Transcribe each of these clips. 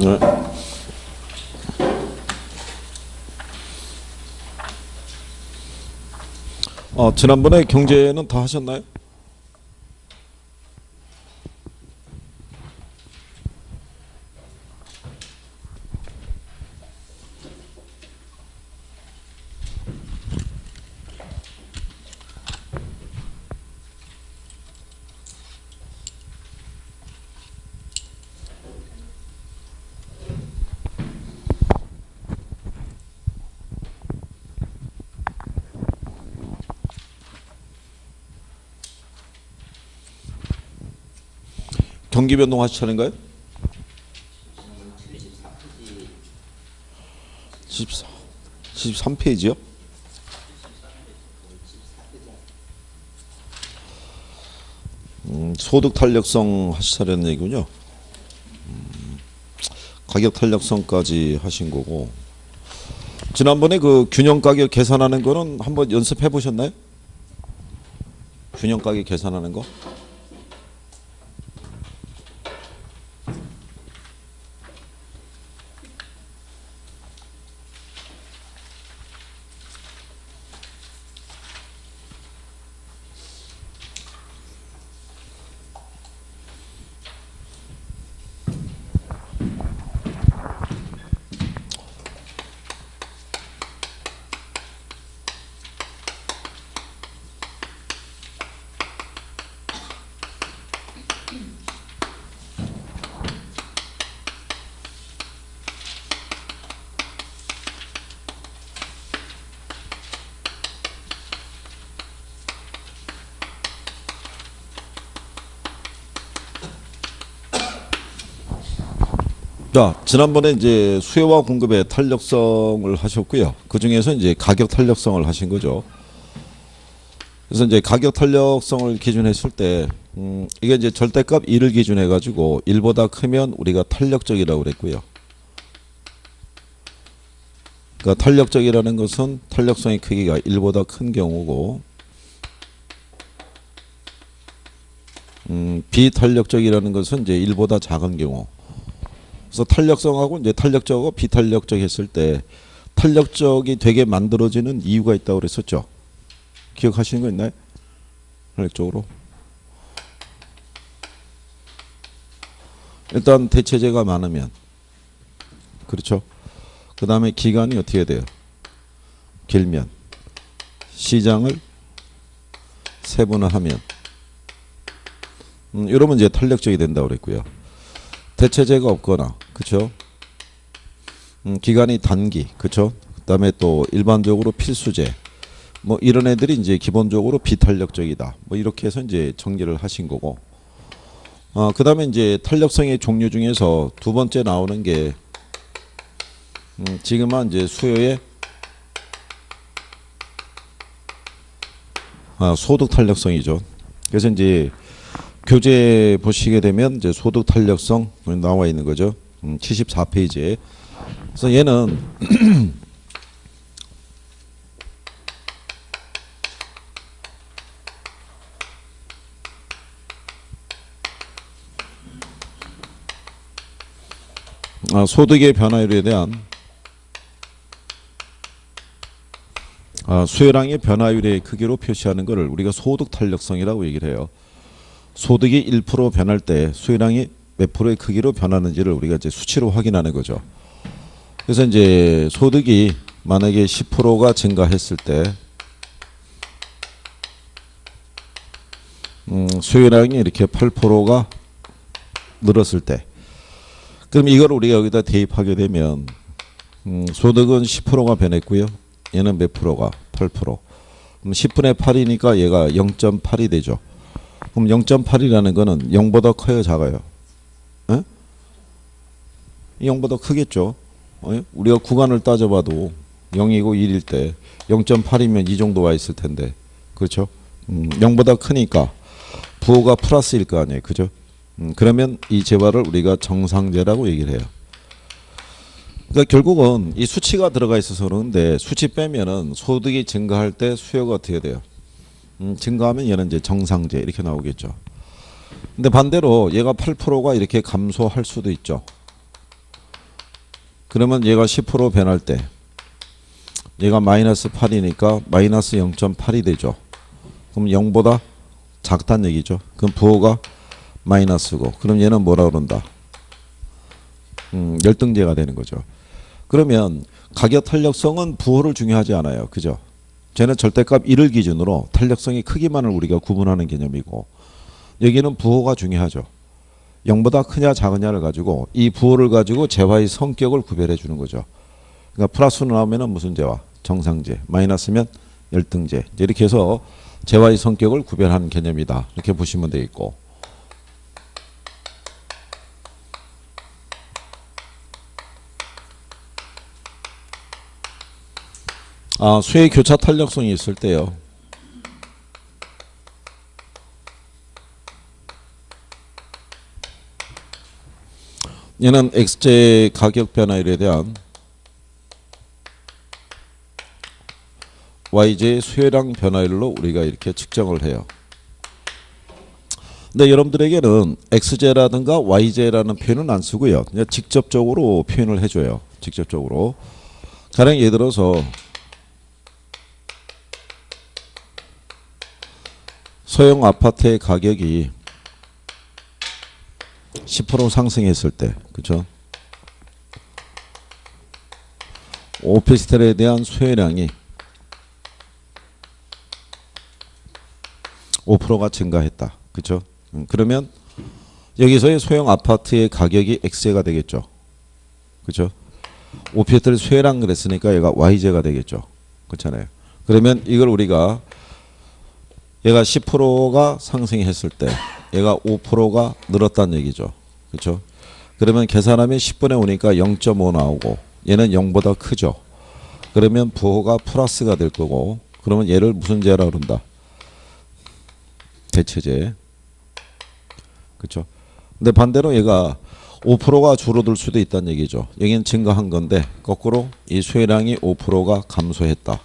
네. 지난번에 경제는 다 하셨나요? 경기 변동 하시차는가요? 73페이지요? 소득 탄력성 하시차라는 얘기군요. 가격 탄력성까지 하신 거고, 지난번에 그 균형 가격 계산하는 거는 한번 연습해 보셨나요? 균형 가격 계산하는 거? 자, 지난번에 이제 수요와 공급의 탄력성을 하셨고요. 그 중에서 이제 가격 탄력성을 하신 거죠. 그래서 이제 가격 탄력성을 기준했을 때, 이게 이제 절대값 1을 기준해 가지고 1보다 크면 우리가 탄력적이라고 그랬고요. 그러니까 탄력적이라는 것은 탄력성의 크기가 1보다 큰 경우고, 비탄력적이라는 것은 이제 1보다 작은 경우. 그래서 탄력성하고 이제 탄력적하고 비탄력적 했을 때 탄력적이 되게 만들어지는 이유가 있다고 그랬었죠. 기억하시는 거 있나요? 탄력적으로. 일단 대체재가 많으면, 그렇죠. 그 다음에 기간이 어떻게 돼요? 길면, 시장을 세분화하면, 이러면 이제 탄력적이 된다고 그랬고요. 대체재가 없거나, 그렇죠? 기간이 단기, 그렇죠? 그다음에 또 일반적으로 필수재, 뭐 이런 애들이 이제 기본적으로 비탄력적이다. 뭐 이렇게 해서 이제 정리를 하신 거고. 그다음에 이제 탄력성의 종류 중에서 두 번째 나오는 게 지금은 이제 수요의 소득 탄력성이죠. 그래서 이제 교재 보시게 되면 이제 소득 탄력성 나와 있는 거죠. 74페이지에. 그래서 얘는 소득의 변화율에 대한 수요량의 변화율의 크기로 표시하는 것을 우리가 소득 탄력성이라고 얘기를 해요. 소득이 1% 변할 때 수요량이 몇 프로의 크기로 변하는지를 우리가 이제 수치로 확인하는 거죠. 그래서 이제 소득이 만약에 10%가 증가했을 때 수요량이 이렇게 8%가 늘었을 때, 그럼 이걸 우리가 여기다 대입하게 되면 소득은 10%가 변했고요. 얘는 몇 프로가? 8%. 그럼 10분의 8이니까 얘가 0.8이 되죠. 그럼 0.8이라는 거는 0보다 커요, 작아요? 에? 0보다 크겠죠. 우리가 구간을 따져봐도 0이고 1일 때 0.8이면 이 정도 와 있을 텐데, 그렇죠? 0보다 크니까 부호가 플러스일 거 아니에요, 그죠? 그러면 이 재화를 우리가 정상재라고 얘기를 해요. 그러니까 결국은 이 수치가 들어가 있어서 그러는데, 수치 빼면은 소득이 증가할 때 수요가 어떻게 돼요? 증가하면 얘는 이제 정상재 이렇게 나오겠죠. 근데 반대로 얘가 8%가 이렇게 감소할 수도 있죠. 그러면 얘가 10% 변할 때 얘가 마이너스 8이니까 마이너스 0.8이 되죠. 그럼 0보다 작다는 얘기죠. 그럼 부호가 마이너스고, 그럼 얘는 뭐라 그런다? 열등제가 되는 거죠. 그러면 가격 탄력성은 부호를 중요하지 않아요. 그죠? 쟤는 절대값 1을 기준으로 탄력성의 크기만을 우리가 구분하는 개념이고, 여기는 부호가 중요하죠. 0보다 크냐 작으냐를 가지고 이 부호를 가지고 재화의 성격을 구별해 주는 거죠. 그러니까 플러스로 나오면 무슨 재화? 정상재. 마이너스면 열등재. 이렇게 해서 재화의 성격을 구별하는 개념이다. 이렇게 보시면 되겠고, 수의 교차 탄력성이 있을 때요. 얘는 X제 가격 변화율에 대한 Y제의 수혜량 변화율로 우리가 이렇게 측정을 해요. 근데 여러분들에게는 X제라든가 Y제라는 표현은 안 쓰고요. 그냥 직접적으로 표현을 해줘요. 직접적으로. 가령 예를 들어서 소형 아파트의 가격이 10% 상승했을 때, 그죠? 오피스텔에 대한 수혜량이 5%가 증가했다. 그죠? 그러면 여기서의 소형 아파트의 가격이 X제가 되겠죠. 그죠? 오피스텔 수혜량 그랬으니까 얘가 Y제가 되겠죠. 그렇잖아요. 그러면 이걸 우리가 얘가 10%가 상승했을 때 얘가 5%가 늘었다는 얘기죠. 그렇죠? 그러면 계산하면 10분의 5니까 0.5 나오고, 얘는 0보다 크죠. 그러면 부호가 플러스가 될 거고, 그러면 얘를 무슨 제라 그런다? 대체제. 그렇죠? 근데 반대로 얘가 5%가 줄어들 수도 있다는 얘기죠. 여기는 증가한 건데 거꾸로 이 수혜량이 5%가 감소했다.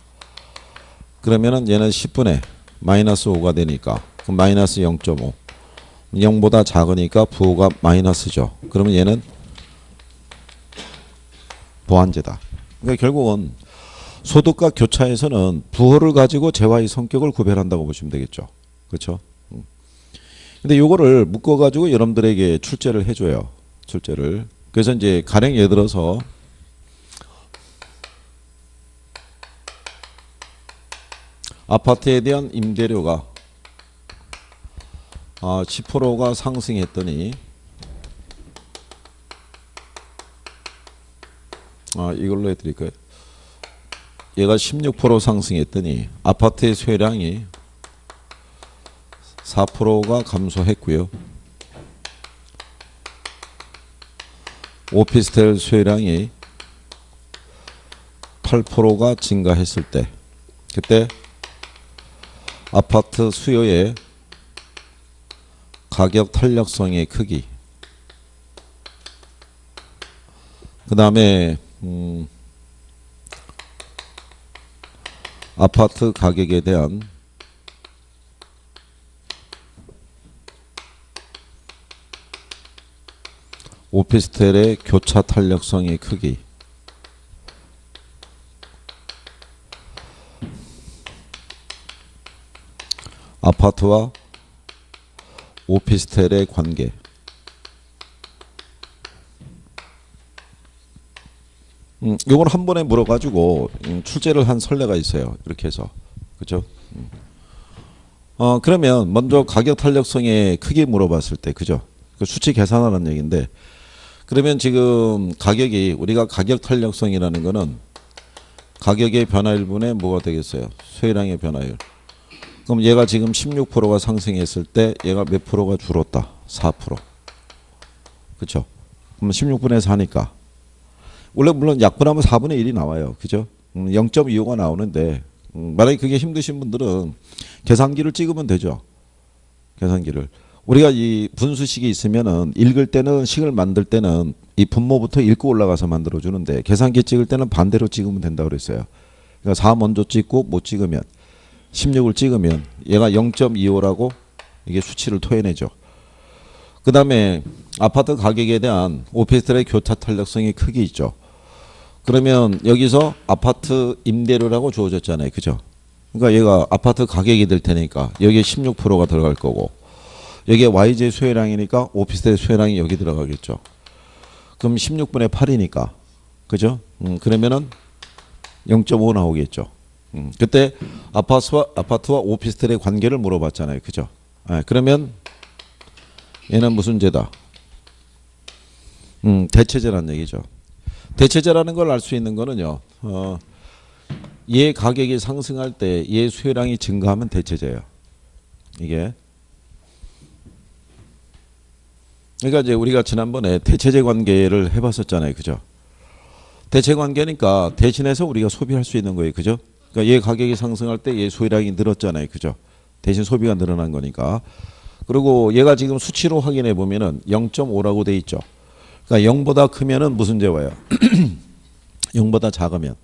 그러면은 얘는 10분의 마이너스 5가 되니까, 그럼 마이너스 0.5. 0보다 작으니까 부호가 마이너스죠. 그러면 얘는 보완제다. 그러니까 결국은 소득과 교차에서는 부호를 가지고 재화의 성격을 구별한다고 보시면 되겠죠. 그렇죠? 근데 요거를 묶어 가지고 여러분들에게 출제를 해줘요. 출제를. 그래서 이제 가령 예를 들어서 아파트에 대한 임대료가 10%가 상승했더니 이걸로 해드릴까요? 얘가 16% 상승했더니 아파트의 수혜량이 4%가 감소했고요. 오피스텔 수혜량이 8%가 증가했을 때, 그때 아파트 수요의 가격 탄력성의 크기, 그 다음에 아파트 가격에 대한 오피스텔의 교차 탄력성의 크기, 아파트와 오피스텔의 관계, 요걸 한 번에 물어가지고 출제를 한 선례가 있어요. 이렇게 해서. 그죠? 그러면 먼저 가격 탄력성의 크기 물어봤을 때, 그죠? 그 수치 계산하는 얘기인데, 그러면 지금 가격이, 우리가 가격 탄력성이라는 거는 가격의 변화율분의 뭐가 되겠어요? 수혜량의 변화율. 그럼 얘가 지금 16%가 상승했을 때 얘가 몇 프로가 줄었다? 4%. 그렇죠? 그럼 16분의 4니까 원래 물론 약분하면 4분의 1이 나와요. 그죠? 0.25가 나오는데 만약에 그게 힘드신 분들은 계산기를 찍으면 되죠. 계산기를. 우리가 이 분수식이 있으면은 읽을 때는 식을 만들 때는 이 분모부터 읽고 올라가서 만들어 주는데 계산기 찍을 때는 반대로 찍으면 된다고 그랬어요. 그러니까 4 먼저 찍고 못 찍으면 16을 찍으면 얘가 0.25라고 이게 수치를 토해내죠. 그 다음에 아파트 가격에 대한 오피스텔의 교차 탄력성이 크게 있죠. 그러면 여기서 아파트 임대료라고 주어졌잖아요. 그죠? 그러니까 얘가 아파트 가격이 될 테니까 여기에 16%가 들어갈 거고 여기에 YJ 수혜량이니까 오피스텔 수혜량이 여기 들어가겠죠. 그럼 16분의 8이니까 그죠? 그러면은 0.5 나오겠죠. 그때 아파트와 오피스텔의 관계를 물어봤잖아요. 그죠? 그러면 얘는 무슨 제다? 대체제라는 얘기죠. 대체제라는 걸 알 수 있는 거는요. 얘 가격이 상승할 때 얘 수요량이 증가하면 대체제예요. 이게. 그러니까 이제 우리가 지난번에 대체제 관계를 해봤었잖아요. 그죠? 대체 관계니까 대신해서 우리가 소비할 수 있는 거예요. 그죠? 그러니까 얘 가격이 상승할 때 얘 소비량이 늘었잖아요. 그죠? 대신 소비가 늘어난 거니까. 그리고 얘가 지금 수치로 확인해 보면은 0.5라고 돼 있죠. 그러니까 0보다 크면은 무슨 제 와요? 0보다 작으면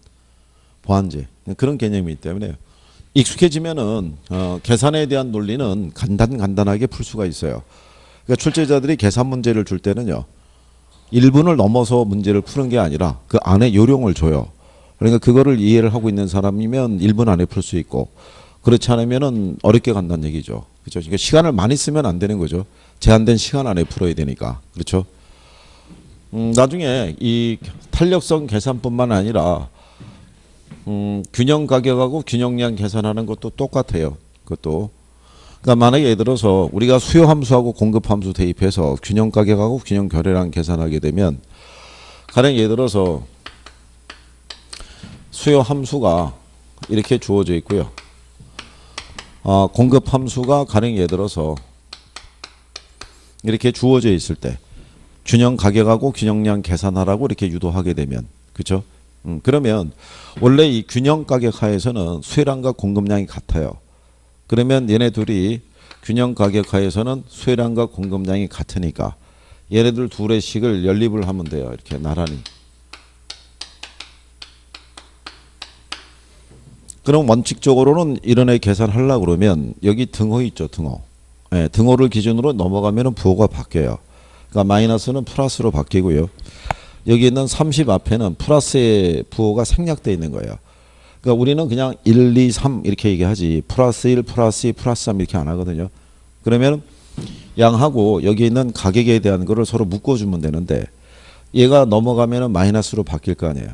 보완제. 그런 개념이기 때문에 익숙해지면은 계산에 대한 논리는 간단하게 풀 수가 있어요. 그러니까 출제자들이 계산 문제를 줄 때는요. 1분을 넘어서 문제를 푸는 게 아니라 그 안에 요령을 줘요. 그러니까 그거를 이해를 하고 있는 사람이면 1분 안에 풀 수 있고 그렇지 않으면은 어렵게 간다는 얘기죠. 그렇죠? 그러니까 시간을 많이 쓰면 안 되는 거죠. 제한된 시간 안에 풀어야 되니까. 그렇죠? 나중에 이 탄력성 계산뿐만 아니라 균형 가격하고 균형량 계산하는 것도 똑같아요. 그것도. 그러니까 만약에 예를 들어서 우리가 수요 함수하고 공급 함수 대입해서 균형 가격하고 균형 거래량 계산하게 되면 가령 예를 들어서 수요 함수가 이렇게 주어져 있고요. 공급 함수가 가령 예를 들어서 이렇게 주어져 있을 때 균형 가격하고 균형량 계산하라고 이렇게 유도하게 되면 그렇죠? 그러면 원래 이 균형 가격 하에서는 수요량과 공급량이 같아요. 그러면 얘네 둘이 균형 가격 하에서는 수요량과 공급량이 같으니까 얘네들 둘의 식을 연립을 하면 돼요. 이렇게 나란히. 그럼 원칙적으로는 이런 애 계산하려고 그러면 여기 등호 있죠. 등호. 네, 등호를 기준으로 넘어가면 부호가 바뀌어요. 그러니까 마이너스는 플러스로 바뀌고요. 여기 있는 30 앞에는 플러스의 부호가 생략되어 있는 거예요. 그러니까 우리는 그냥 1, 2, 3 이렇게 얘기하지 플러스 1, 플러스 2, 플러스 3 이렇게 안 하거든요. 그러면 양하고 여기 있는 가격에 대한 거를 서로 묶어주면 되는데 얘가 넘어가면 마이너스로 바뀔 거 아니에요.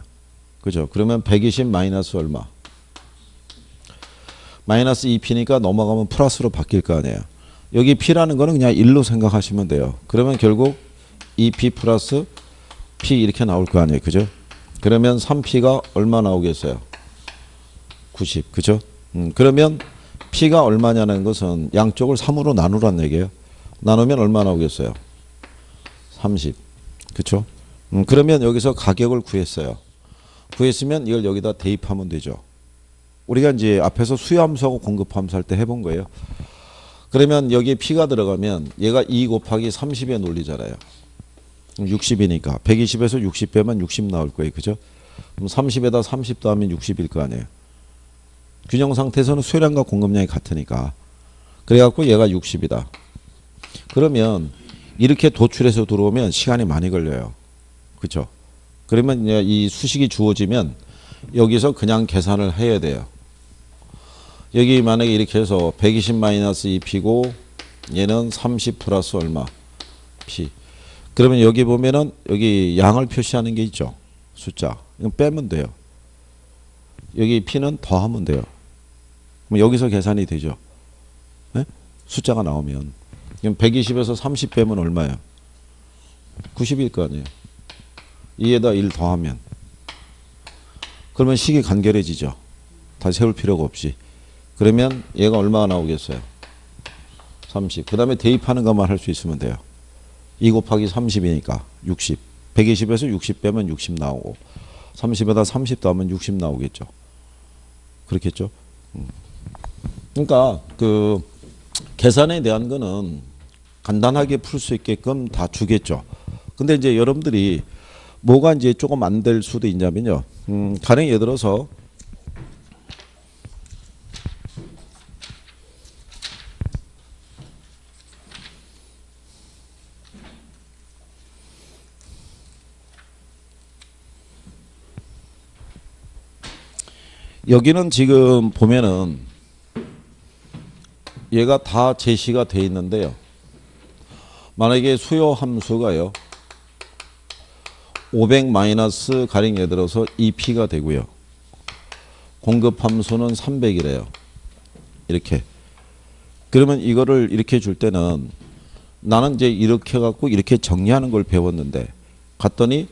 그죠? 그러면 120 마이너스 얼마? 마이너스 2p니까 넘어가면 플러스로 바뀔 거 아니에요. 여기 p라는 거는 그냥 1로 생각하시면 돼요. 그러면 결국 2p 플러스 p 이렇게 나올 거 아니에요. 그죠? 그러면 3p가 얼마 나오겠어요? 90. 그죠? 그러면 p가 얼마냐는 것은 양쪽을 3으로 나누라는 얘기예요. 나누면 얼마 나오겠어요? 30. 그쵸? 그러면 여기서 가격을 구했어요. 구했으면 이걸 여기다 대입하면 되죠. 우리가 이제 앞에서 수요함수하고 공급함수 할 때 해본 거예요. 그러면 여기에 p가 들어가면 얘가 2 곱하기 30의 논리잖아요. 60이니까 120에서 60 빼면 60 나올 거예요. 그죠? 그럼 30에다 30 더하면 60일 거 아니에요. 균형 상태에서는 수요량과 공급량이 같으니까. 그래갖고 얘가 60이다. 그러면 이렇게 도출해서 들어오면 시간이 많이 걸려요. 그렇죠? 그러면 이 수식이 주어지면 여기서 그냥 계산을 해야 돼요. 여기 만약에 이렇게 해서 120 마이너스 2p고 얘는 30 플러스 얼마? p. 그러면 여기 보면은 여기 양을 표시하는 게 있죠. 숫자. 이거 빼면 돼요. 여기 p는 더하면 돼요. 그럼 여기서 계산이 되죠. 네? 숫자가 나오면. 그럼 120에서 30 빼면 얼마예요? 90일 거 아니에요. 2에다 1 더하면. 그러면 식이 간결해지죠. 다시 세울 필요가 없이. 그러면 얘가 얼마가 나오겠어요? 30. 그 다음에 대입하는 것만 할 수 있으면 돼요. 2 곱하기 30이니까 60. 120에서 60 빼면 60 나오고 30에다 30 더하면 60 나오겠죠. 그렇겠죠. 그러니까 그 계산에 대한 거는 간단하게 풀 수 있게끔 다 주겠죠. 근데 이제 여러분들이 뭐가 이제 조금 안 될 수도 있냐면요. 가령 예를 들어서 여기는 지금 보면은 얘가 다 제시가 돼 있는데요. 만약에 수요 함수가요. 500 마이너스 가령 예를 들어서 2P가 되고요. 공급 함수는 300이래요. 이렇게. 그러면 이거를 이렇게 줄 때는 나는 이제 이렇게 갖고 이렇게 정리하는 걸 배웠는데 갔더니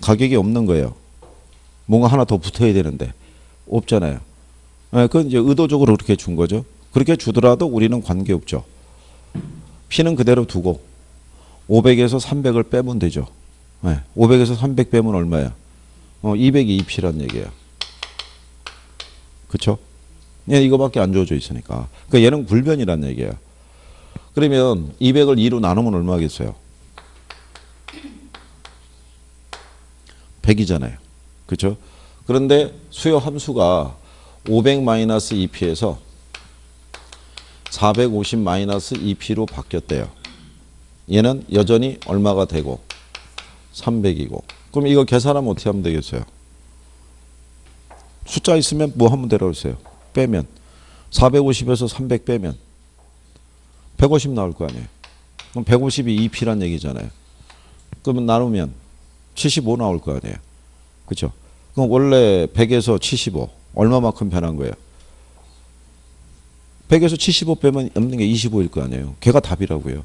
가격이 없는 거예요. 뭔가 하나 더 붙어야 되는데 없잖아요. 네, 그건 이제 의도적으로 그렇게 준 거죠. 그렇게 주더라도 우리는 관계없죠. P는 그대로 두고 500에서 300을 빼면 되죠. 네, 500에서 300 빼면 얼마야? 200이 2P란 얘기예요. 그쵸? 얘 이거밖에 안 주어져 있으니까. 그러니까 얘는 불변이란 얘기예요. 그러면 200을 2로 나누면 얼마겠어요? 100이잖아요. 그렇죠? 그런데 수요 함수가 500 마이너스 2P에서 450 마이너스 2P로 바뀌었대요. 얘는 여전히 얼마가 되고 300이고. 그럼 이거 계산하면 어떻게 하면 되겠어요? 숫자 있으면 뭐 하면 되라고 했어요? 빼면 450에서 300 빼면 150 나올 거 아니에요. 그럼 150이 2P란 얘기잖아요. 그러면 나누면 75 나올 거 아니에요. 그렇죠? 그럼 원래 100에서 75 얼마만큼 변한 거예요? 100에서 75 빼면 없는 게 25일 거 아니에요. 걔가 답이라고요.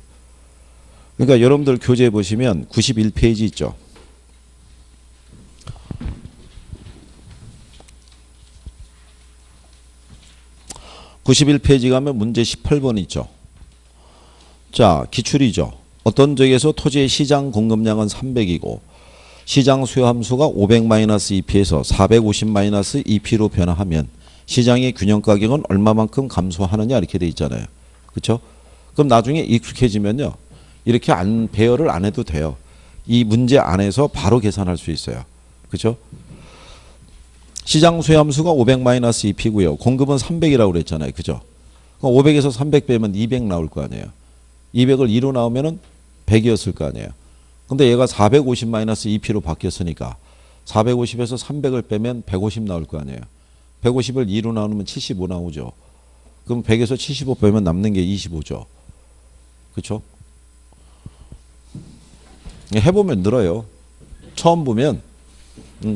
그러니까 여러분들 교재에 보시면 91페이지 있죠. (91페이지) 가면 문제 18번 있죠. 자, 기출이죠. 어떤 적에서 토지의 시장 공급량은 300이고 시장 수요 함수가 500-2P에서 450-2P로 변화하면 시장의 균형 가격은 얼마만큼 감소하느냐 이렇게 돼 있잖아요. 그렇죠? 그럼 나중에 익숙해지면요. 이렇게 배열을 안 해도 돼요. 이 문제 안에서 바로 계산할 수 있어요. 그렇죠? 시장 수요 함수가 500-2P고요. 공급은 300이라고 그랬잖아요. 그죠? 500에서 300 빼면 200 나올 거 아니에요. 200을 2로 나오면은 100이었을 거 아니에요. 근데 얘가 450-2P로 바뀌었으니까 450에서 300을 빼면 150 나올 거 아니에요. 150을 2로 나누면 75 나오죠. 그럼 100에서 75 빼면 남는 게 25죠. 그렇죠? 해보면 늘어요. 처음 보면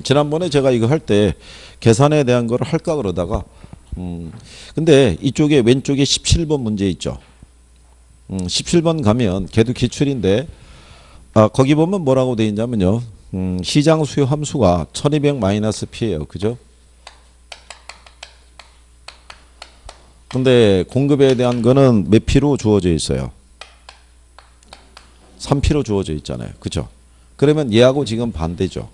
지난번에 제가 이거 할 때 계산에 대한 걸 할까 그러다가 근데 이쪽에 왼쪽에 17번 문제 있죠. 17번 가면 걔도 기출인데 거기 보면 뭐라고 돼 있냐면요. 시장 수요 함수가 1200-P예요. 그죠? 근데 공급에 대한 거는 몇 P로 주어져 있어요? 3P로 주어져 있잖아요. 그죠? 그러면 얘하고 지금 반대죠.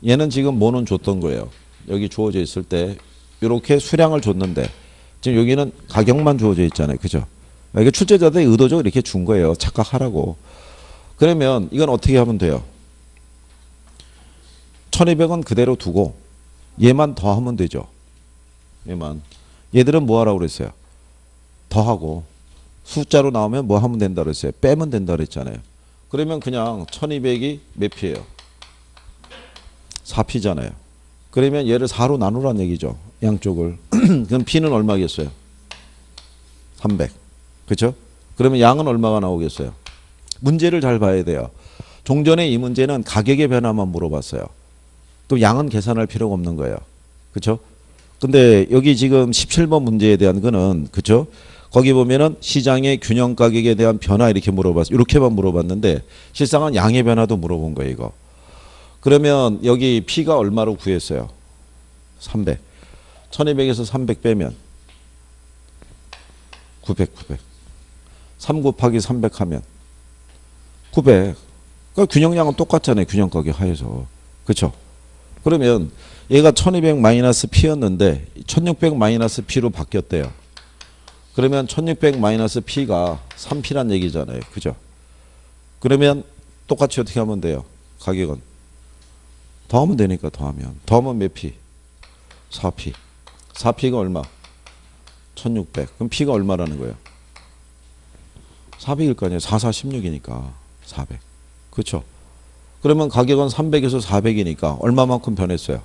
얘는 지금 뭐는 줬던 거예요. 여기 주어져 있을 때 이렇게 수량을 줬는데 지금 여기는 가격만 주어져 있잖아요. 그죠? 이게 출제자들이 의도적으로 이렇게 준 거예요. 착각하라고. 그러면 이건 어떻게 하면 돼요? 1200은 그대로 두고 얘만 더하면 되죠. 얘만. 얘들은 뭐 하라고 그랬어요? 더하고 숫자로 나오면 뭐 하면 된다 그랬어요? 빼면 된다 그랬잖아요. 그러면 그냥 1200이 몇 P예요? 4P잖아요. 그러면 얘를 4로 나누란 얘기죠. 양쪽을. 그럼 P는 얼마겠어요? 300. 그렇죠? 그러면 양은 얼마가 나오겠어요? 문제를 잘 봐야 돼요. 종전에 이 문제는 가격의 변화만 물어봤어요. 또 양은 계산할 필요가 없는 거예요. 그렇죠? 근데 여기 지금 17번 문제에 대한 거는 그렇죠? 거기 보면은 시장의 균형 가격에 대한 변화 이렇게 물어봤어요. 이렇게만 물어봤는데 실상은 양의 변화도 물어본 거예요, 이거. 그러면 여기 P가 얼마로 구했어요? 300. 1200에서 300 빼면 900. 3 곱하기 300 하면 900. 그러니까 균형량은 똑같잖아요. 균형 가격 하에서. 그렇죠? 그러면 얘가 1200-P였는데 1600-P로 바뀌었대요. 그러면 1600-P가 3P란 얘기잖아요. 그죠? 그러면 똑같이 어떻게 하면 돼요? 가격은 더하면 되니까 더하면 몇 P? 4P. 4P가 얼마? 1600. 그럼 P가 얼마라는 거예요? 400일 거 아니에요. 4, 4, 16이니까 400. 그렇죠? 그러면 가격은 300에서 400이니까 얼마만큼 변했어요?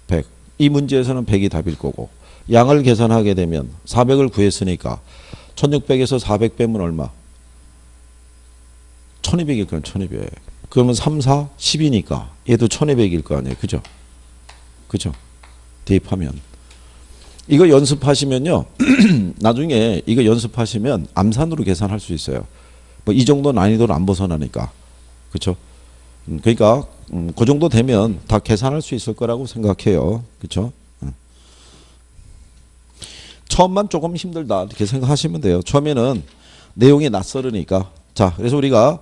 100. 이 문제에서는 100이 답일 거고 양을 계산하게 되면 400을 구했으니까 1600에서 400 빼면 얼마? 1200일 거야. 1200. 그러면 3, 4, 10이니까 얘도 1200일 거 아니에요. 그죠? 그죠? 대입하면. 이거 연습하시면요. 나중에 이거 연습하시면 암산으로 계산할 수 있어요. 뭐 이 정도 난이도를 안 벗어나니까. 그렇죠? 그러니까 그 정도 되면 다 계산할 수 있을 거라고 생각해요. 그렇죠? 처음만 조금 힘들다 이렇게 생각하시면 돼요. 처음에는 내용이 낯설으니까. 자, 그래서 우리가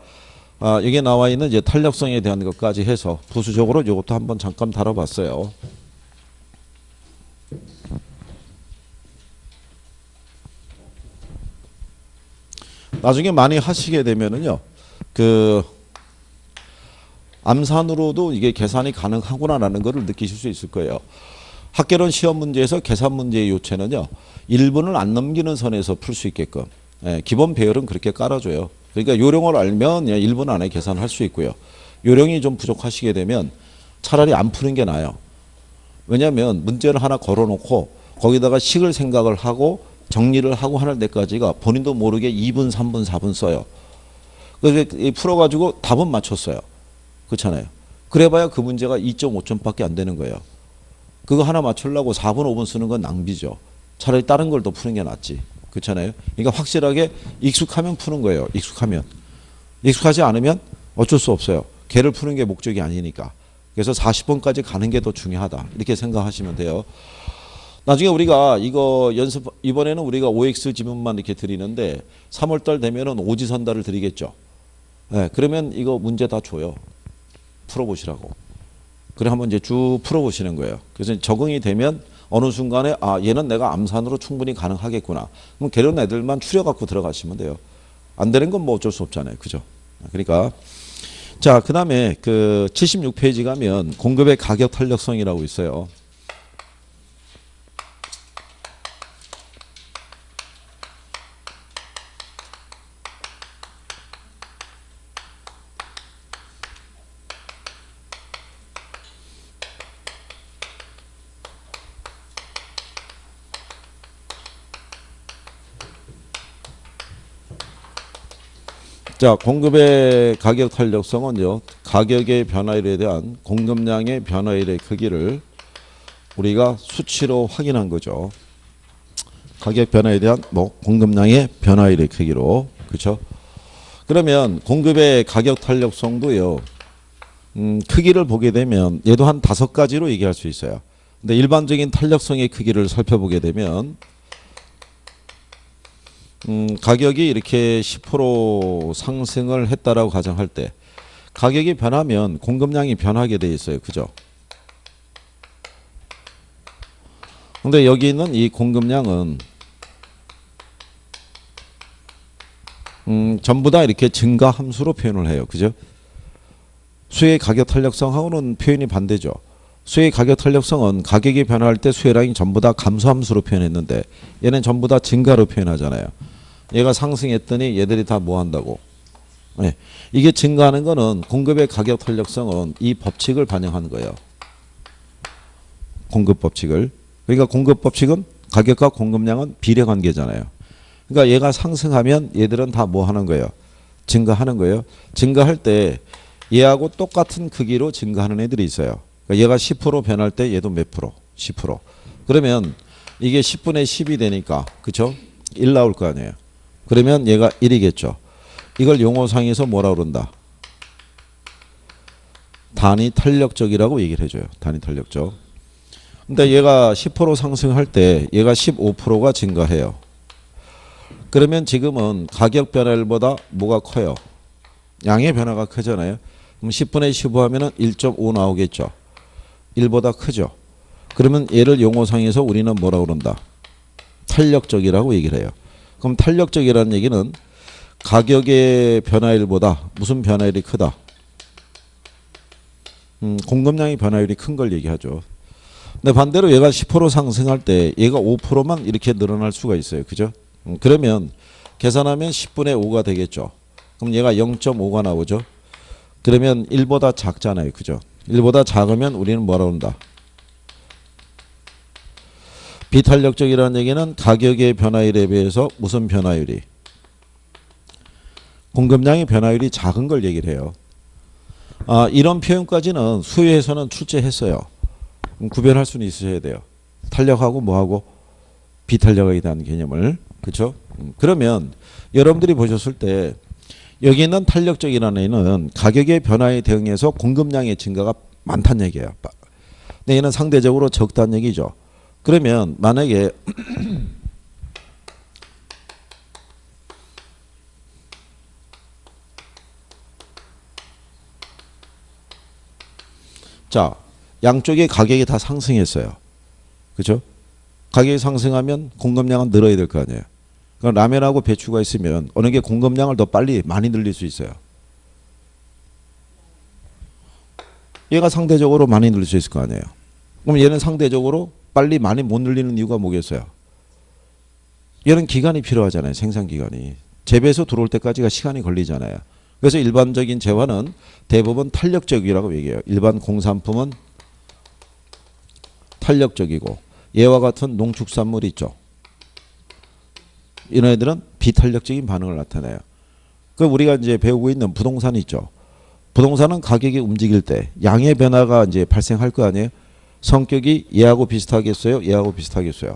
여기에 나와 있는 이제 탄력성에 대한 것까지 해서 부수적으로 이것도 한번 잠깐 다뤄봤어요. 나중에 많이 하시게 되면은요, 암산으로도 이게 계산이 가능하구나라는 것을 느끼실 수 있을 거예요. 학계론 시험 문제에서 계산 문제의 요체는요, 1분을 안 넘기는 선에서 풀 수 있게끔 기본 배열은 그렇게 깔아줘요. 그러니까 요령을 알면 1분 안에 계산할 수 있고요. 요령이 좀 부족하시게 되면 차라리 안 푸는 게 나아요. 왜냐하면 문제를 하나 걸어놓고 거기다가 식을 생각을 하고 정리를 하고 하는 데까지가 본인도 모르게 2분, 3분, 4분 써요. 그래서 풀어가지고 답은 맞췄어요. 그렇잖아요. 그래봐야 그 문제가 2.5점밖에 안 되는 거예요. 그거 하나 맞추려고 4분, 5분 쓰는 건 낭비죠. 차라리 다른 걸 더 푸는 게 낫지. 그렇잖아요. 그러니까 확실하게 익숙하면 푸는 거예요. 익숙하면. 익숙하지 않으면 어쩔 수 없어요. 걔를 푸는 게 목적이 아니니까. 그래서 40번까지 가는 게 더 중요하다. 이렇게 생각하시면 돼요. 나중에 우리가 이거 연습, 이번에는 우리가 OX 지문만 이렇게 드리는데 3월달 되면은 오지선다를 드리겠죠. 네, 그러면 이거 문제 다 줘요. 풀어보시라고. 그래 한번 이제 쭉 풀어보시는 거예요. 그래서 적응이 되면 어느 순간에 얘는 내가 암산으로 충분히 가능하겠구나. 그럼 걔런 애들만 추려갖고 들어가시면 돼요. 안 되는 건 뭐 어쩔 수 없잖아요. 그죠? 그러니까 자, 그 다음에 76페이지 가면 공급의 가격 탄력성이라고 있어요. 자, 공급의 가격 탄력성은요, 가격의 변화율에 대한 공급량의 변화율의 크기를 우리가 수치로 확인한 거죠. 가격 변화에 대한 공급량의 변화율의 크기로. 그렇죠? 그러면 공급의 가격 탄력성도요, 크기를 보게 되면 얘도 한 5가지로 얘기할 수 있어요. 근데 일반적인 탄력성의 크기를 살펴보게 되면 가격이 이렇게 10% 상승을 했다라고 가정할 때 가격이 변하면 공급량이 변하게 돼 있어요. 그죠? 근데 여기 있는 이 공급량은 전부 다 이렇게 증가 함수로 표현을 해요. 그죠? 수의 가격 탄력성하고는 표현이 반대죠. 수의 가격 탄력성은 가격이 변할 때 수혜량이 전부 다 감소 함수로 표현했는데 얘는 전부 다 증가로 표현하잖아요. 얘가 상승했더니 얘들이 다 뭐 한다고? 네. 이게 증가하는 거는 공급의 가격 탄력성은 이 법칙을 반영하는 거예요. 공급 법칙을. 그러니까 공급 법칙은 가격과 공급량은 비례 관계잖아요. 그러니까 얘가 상승하면 얘들은 다 뭐 하는 거예요? 증가하는 거예요. 증가할 때 얘하고 똑같은 크기로 증가하는 애들이 있어요. 그러니까 얘가 10% 변할 때 얘도 몇 프로? 10%. 그러면 이게 10분의 10이 되니까 그쵸? 1 나올 거 아니에요. 그러면 얘가 1이겠죠. 이걸 용어상에서 뭐라 그런다? 단위 탄력적이라고 얘기를 해줘요. 단위 탄력적. 근데 얘가 10% 상승할 때 얘가 15%가 증가해요. 그러면 지금은 가격 변화율보다 뭐가 커요? 양의 변화가 크잖아요. 그럼 10분의 15 하면은 1.5 나오겠죠. 1보다 크죠. 그러면 얘를 용어상에서 우리는 뭐라 그런다? 탄력적이라고 얘기를 해요. 그럼 탄력적이라는 얘기는 가격의 변화율보다 무슨 변화율이 크다? 공급량의 변화율이 큰 걸 얘기하죠. 근데 반대로 얘가 10% 상승할 때 얘가 5%만 이렇게 늘어날 수가 있어요. 그죠? 그러면 계산하면 10분의 5가 되겠죠. 그럼 얘가 0.5가 나오죠. 그러면 1보다 작잖아요. 그죠? 1보다 작으면 우리는 뭐라 한다? 비탄력적이라는 얘기는 가격의 변화율에 비해서 무슨 변화율이? 공급량의 변화율이 작은 걸 얘기를 해요. 이런 표현까지는 수요에서는 출제했어요. 구별할 수는 있으셔야 돼요. 탄력하고 뭐하고 비탄력에 대한 개념을. 그렇죠? 그러면 여러분들이 보셨을 때 여기 있는 탄력적이라는 애는 가격의 변화에 대응해서 공급량의 증가가 많다는 얘기예요. 근데 얘는 상대적으로 적다는 얘기죠. 그러면 만약에 자, 양쪽의 가격이 다 상승했어요. 그죠? 가격이 상승하면 공급량은 늘어야 될 거 아니에요. 그럼 라면하고 배추가 있으면 어느 게 공급량을 더 빨리 많이 늘릴 수 있어요. 얘가 상대적으로 많이 늘릴 수 있을 거 아니에요. 그럼 얘는 상대적으로 빨리 많이 못 늘리는 이유가 뭐겠어요? 얘는 기간이 필요하잖아요. 생산 기간이. 재배에서 들어올 때까지가 시간이 걸리잖아요. 그래서 일반적인 재화는 대부분 탄력적이라고 얘기해요. 일반 공산품은 탄력적이고 얘와 같은 농축산물 있죠. 이런 애들은 비탄력적인 반응을 나타내요. 그 우리가 이제 배우고 있는 부동산 있죠. 부동산은 가격이 움직일 때 양의 변화가 이제 발생할 거 아니에요. 성격이 얘하고 비슷하겠어요? 얘하고 비슷하겠어요?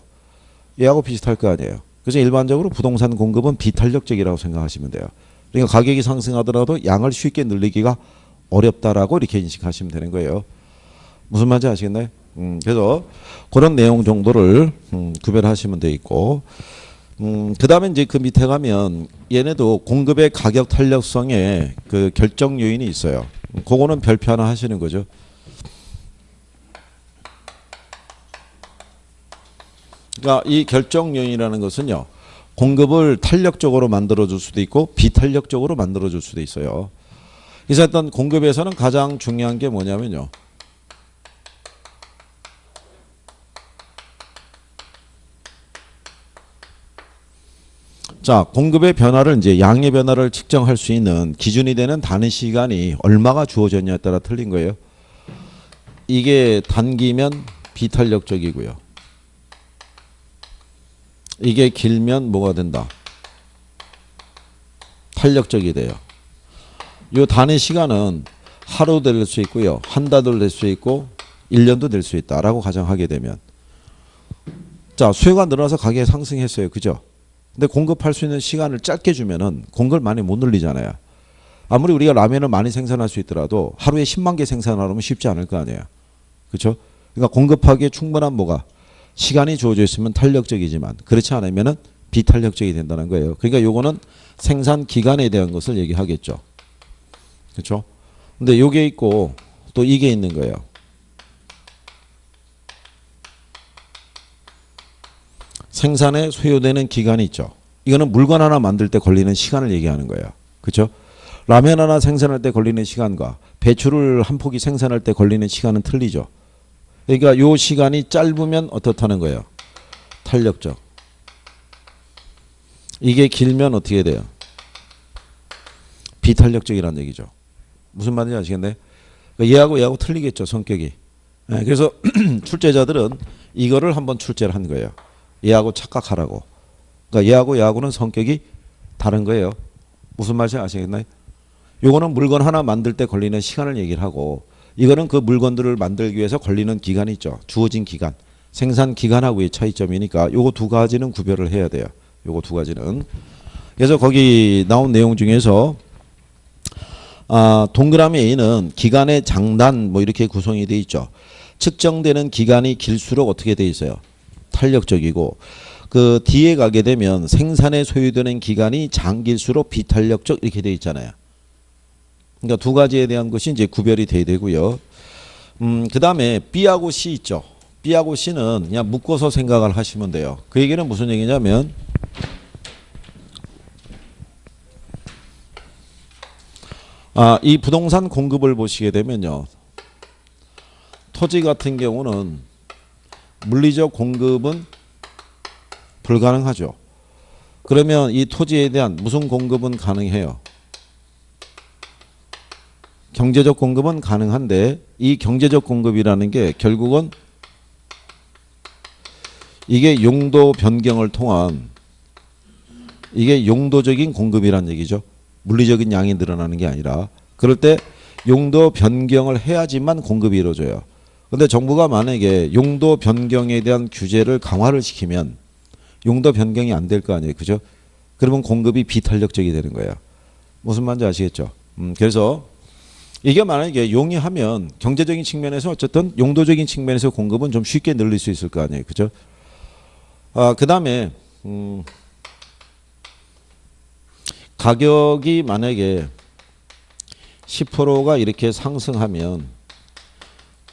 얘하고 비슷할 거 아니에요. 그래서 일반적으로 부동산 공급은 비탄력적이라고 생각하시면 돼요. 그러니까 가격이 상승하더라도 양을 쉽게 늘리기가 어렵다라고 이렇게 인식하시면 되는 거예요. 무슨 말인지 아시겠나요? 그래서 그런 내용 정도를 구별하시면 돼 있고, 그 다음에 이제 그 밑에 가면 얘네도 공급의 가격 탄력성에 그 결정 요인이 있어요. 그거는 별표 하나 하시는 거죠. 그러니까 이 결정 요인이라는 것은요, 공급을 탄력적으로 만들어줄 수도 있고 비탄력적으로 만들어줄 수도 있어요. 그래서 어떤 공급에서는 가장 중요한 게 뭐냐면요, 자, 공급의 변화를 이제 양의 변화를 측정할 수 있는 기준이 되는 단위 시간이 얼마가 주어졌냐에 따라 틀린 거예요. 이게 단기면 비탄력적이고요. 이게 길면 뭐가 된다? 탄력적이 돼요. 이 단위 시간은 하루 될 수 있고요. 한 달도 될 수 있고 1년도 될 수 있다라고 가정하게 되면, 자, 수요가 늘어나서 가격이 상승했어요. 그죠? 근데 공급할 수 있는 시간을 짧게 주면은 공급을 많이 못 늘리잖아요. 아무리 우리가 라면을 많이 생산할 수 있더라도 하루에 10만 개 생산하려면 쉽지 않을 거 아니에요. 그렇죠? 그러니까 공급하기에 충분한 뭐가 시간이 주어져 있으면 탄력적이지만 그렇지 않으면은 비탄력적이 된다는 거예요. 그러니까 요거는 생산 기간에 대한 것을 얘기하겠죠. 그렇죠? 근데 요게 있고 또 이게 있는 거예요. 생산에 소요되는 기간이 있죠. 이거는 물건 하나 만들 때 걸리는 시간을 얘기하는 거예요. 그렇죠? 라면 하나 생산할 때 걸리는 시간과 배추를 한 포기 생산할 때 걸리는 시간은 틀리죠. 그러니까 요 시간이 짧으면 어떻다는 거예요? 탄력적. 이게 길면 어떻게 돼요? 비탄력적이라는 얘기죠. 무슨 말인지 아시겠네? 그러니까 얘하고 틀리겠죠, 성격이. 네, 그래서 출제자들은 이거를 한번 출제를 한 거예요. 얘하고 착각하라고. 그러니까 얘하고는 성격이 다른 거예요. 무슨 말인지 아시겠나요? 요거는 물건 하나 만들 때 걸리는 시간을 얘기를 하고, 이거는 그 물건들을 만들기 위해서 걸리는 기간이 있죠. 주어진 기간. 생산 기간하고의 차이점이니까 요거 두 가지는 구별을 해야 돼요. 요거 두 가지는. 그래서 거기 나온 내용 중에서 동그라미 A는 기간의 장단 뭐 이렇게 구성이 돼 있죠. 측정되는 기간이 길수록 어떻게 돼 있어요? 탄력적이고, 그 뒤에 가게 되면 생산에 소요되는 기간이 장길수록 비탄력적 이렇게 돼 있잖아요. 그러니까 두 가지에 대한 것이 이제 구별이 돼야 되고요. 그 다음에 B하고 C 있죠. B하고 C는 그냥 묶어서 생각을 하시면 돼요. 그 얘기는 무슨 얘기냐면, 이 부동산 공급을 보시게 되면요, 토지 같은 경우는 물리적 공급은 불가능하죠. 그러면 이 토지에 대한 무슨 공급은 가능해요? 경제적 공급은 가능한데, 이 경제적 공급이라는 게 결국은 이게 용도 변경을 통한 이게 용도적인 공급이란 얘기죠. 물리적인 양이 늘어나는 게 아니라 그럴 때 용도 변경을 해야지만 공급이 이루어져요. 근데 정부가 만약에 용도 변경에 대한 규제를 강화를 시키면 용도 변경이 안 될 거 아니에요. 그죠? 그러면 공급이 비탄력적이 되는 거예요. 무슨 말인지 아시겠죠? 그래서 이게 만약에 용이하면 경제적인 측면에서 어쨌든 용도적인 측면에서 공급은 좀 쉽게 늘릴 수 있을 거 아니에요. 그죠? 그 다음에 가격이 만약에 10%가 이렇게 상승하면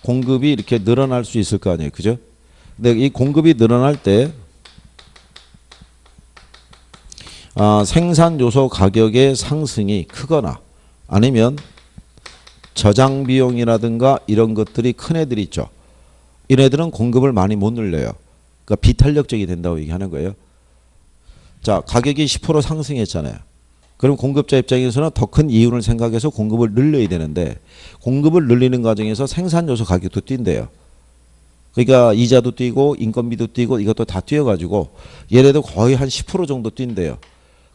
공급이 이렇게 늘어날 수 있을 거 아니에요. 그죠? 근데 이 공급이 늘어날 때 생산 요소 가격의 상승이 크거나 아니면 저장 비용이라든가 이런 것들이 큰 애들이 있죠. 이런 애들은 공급을 많이 못 늘려요. 그러니까 비탄력적이 된다고 얘기하는 거예요. 자, 가격이 10% 상승했잖아요. 그럼 공급자 입장에서는 더 큰 이윤을 생각해서 공급을 늘려야 되는데 공급을 늘리는 과정에서 생산 요소 가격도 뛴대요. 그러니까 이자도 뛰고 인건비도 뛰고 이것도 다 뛰어가지고 얘네도 거의 한 10% 정도 뛴대요.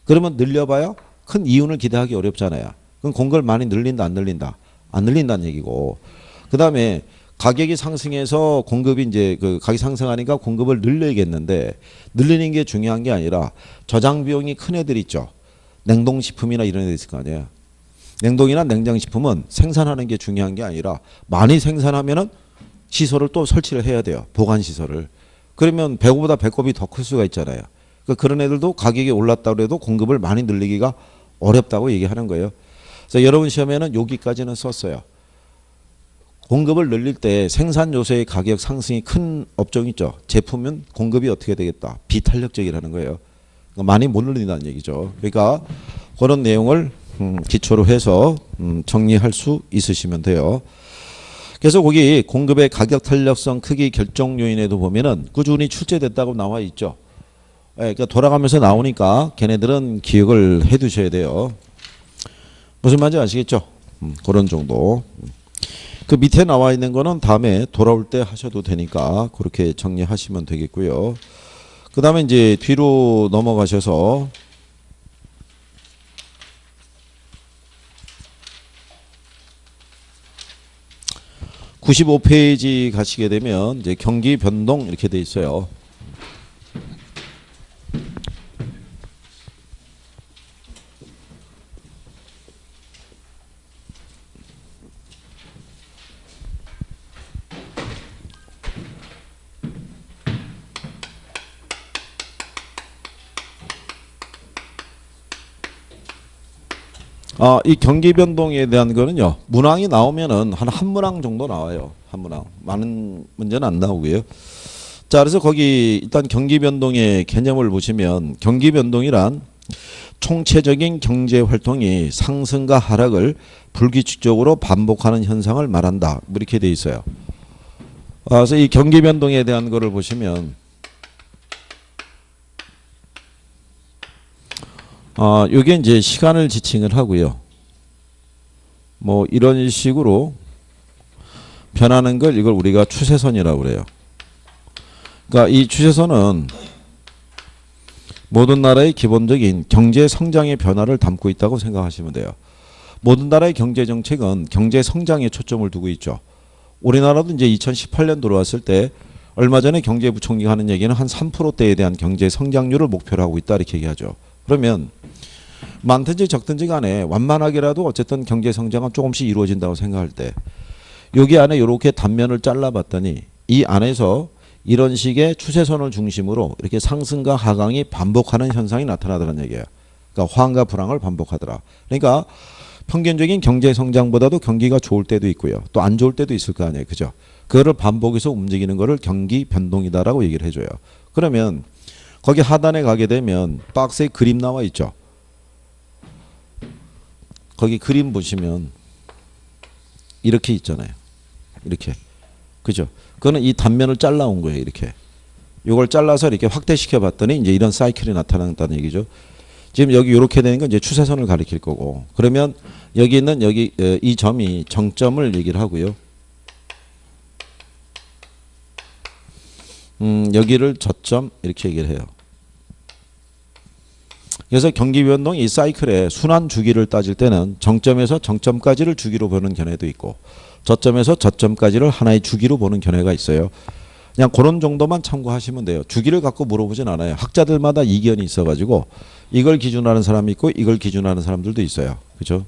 그러면 늘려봐야 큰 이윤을 기대하기 어렵잖아요. 그럼 공급을 많이 늘린다 안 늘린다? 안 늘린다는 얘기고. 그 다음에 가격이 상승해서 공급이 이제 그 가격이 상승하니까 공급을 늘려야겠는데 늘리는 게 중요한 게 아니라 저장 비용이 큰 애들 있죠. 냉동식품이나 이런 애들 있을 거 아니에요. 냉동이나 냉장식품은 생산하는 게 중요한 게 아니라 많이 생산하면은 시설을 또 설치를 해야 돼요. 보관 시설을. 그러면 배고보다 배꼽이 더 클 수가 있잖아요. 그러니까 그런 애들도 가격이 올랐다고 해도 공급을 많이 늘리기가 어렵다고 얘기하는 거예요. 그래서 여러분 시험에는 여기까지는 썼어요. 공급을 늘릴 때 생산 요소의 가격 상승이 큰 업종 있죠. 제품은 공급이 어떻게 되겠다. 비탄력적이라는 거예요. 그러니까 많이 못 늘린다는 얘기죠. 그러니까 그런 내용을 기초로 해서 정리할 수 있으시면 돼요. 그래서 거기 공급의 가격 탄력성 크기 결정 요인에도 보면은 꾸준히 출제됐다고 나와 있죠. 그러니까 돌아가면서 나오니까 걔네들은 기억을 해 두셔야 돼요. 무슨 말인지 아시겠죠? 그런 정도. 그 밑에 나와 있는 거는 다음에 돌아올 때 하셔도 되니까 그렇게 정리하시면 되겠고요. 그 다음에 이제 뒤로 넘어가셔서 95페이지 가시게 되면 이제 경기 변동 이렇게 돼 있어요. 이 경기 변동에 대한 거는요. 문항이 나오면은 한 문항 정도 나와요. 한 문항. 많은 문제는 안 나오고요. 자, 그래서 거기 일단 경기 변동의 개념을 보시면 경기 변동이란 총체적인 경제 활동이 상승과 하락을 불규칙적으로 반복하는 현상을 말한다. 뭐 이렇게 돼 있어요. 그래서 이 경기 변동에 대한 거를 보시면 요게 이제 시간을 지칭을 하고요. 뭐 이런 식으로 변하는 걸 이걸 우리가 추세선이라고 그래요. 그러니까 이 추세선은 모든 나라의 기본적인 경제 성장의 변화를 담고 있다고 생각하시면 돼요. 모든 나라의 경제 정책은 경제 성장에 초점을 두고 있죠. 우리나라도 이제 2018년 들어왔을 때 얼마 전에 경제부총리가 하는 얘기는 한 3%대에 대한 경제 성장률을 목표로 하고 있다 이렇게 얘기하죠. 그러면 많든지 적든지 간에 완만하게라도 어쨌든 경제 성장은 조금씩 이루어진다고 생각할 때 여기 안에 이렇게 단면을 잘라봤더니 이 안에서 이런 식의 추세선을 중심으로 이렇게 상승과 하강이 반복하는 현상이 나타나더라는 얘기예요. 그러니까 화환과 불황을 반복하더라. 그러니까 평균적인 경제 성장보다도 경기가 좋을 때도 있고요. 또 안 좋을 때도 있을 거 아니에요. 그죠? 그거를 반복해서 움직이는 거를 경기 변동이다라고 얘기를 해줘요. 그러면 거기 하단에 가게 되면 박스에 그림 나와 있죠. 거기 그림 보시면 이렇게 있잖아요. 이렇게. 그죠? 그거는 이 단면을 잘라온 거예요. 이렇게. 이걸 잘라서 이렇게 확대시켜 봤더니 이제 이런 사이클이 나타난다는 얘기죠. 지금 여기 이렇게 되는 건 이제 추세선을 가리킬 거고. 그러면 여기 있는 여기 이 점이 정점을 얘기를 하고요. 여기를 저점 이렇게 얘기를 해요. 그래서 경기 변동 이 사이클의 순환 주기를 따질 때는 정점에서 정점까지를 주기로 보는 견해도 있고 저점에서 저점까지를 하나의 주기로 보는 견해가 있어요. 그냥 그런 정도만 참고하시면 돼요. 주기를 갖고 물어보진 않아요. 학자들마다 이견이 있어가지고 이걸 기준으로 하는 사람이 있고 이걸 기준으로 하는 사람들도 있어요. 그죠?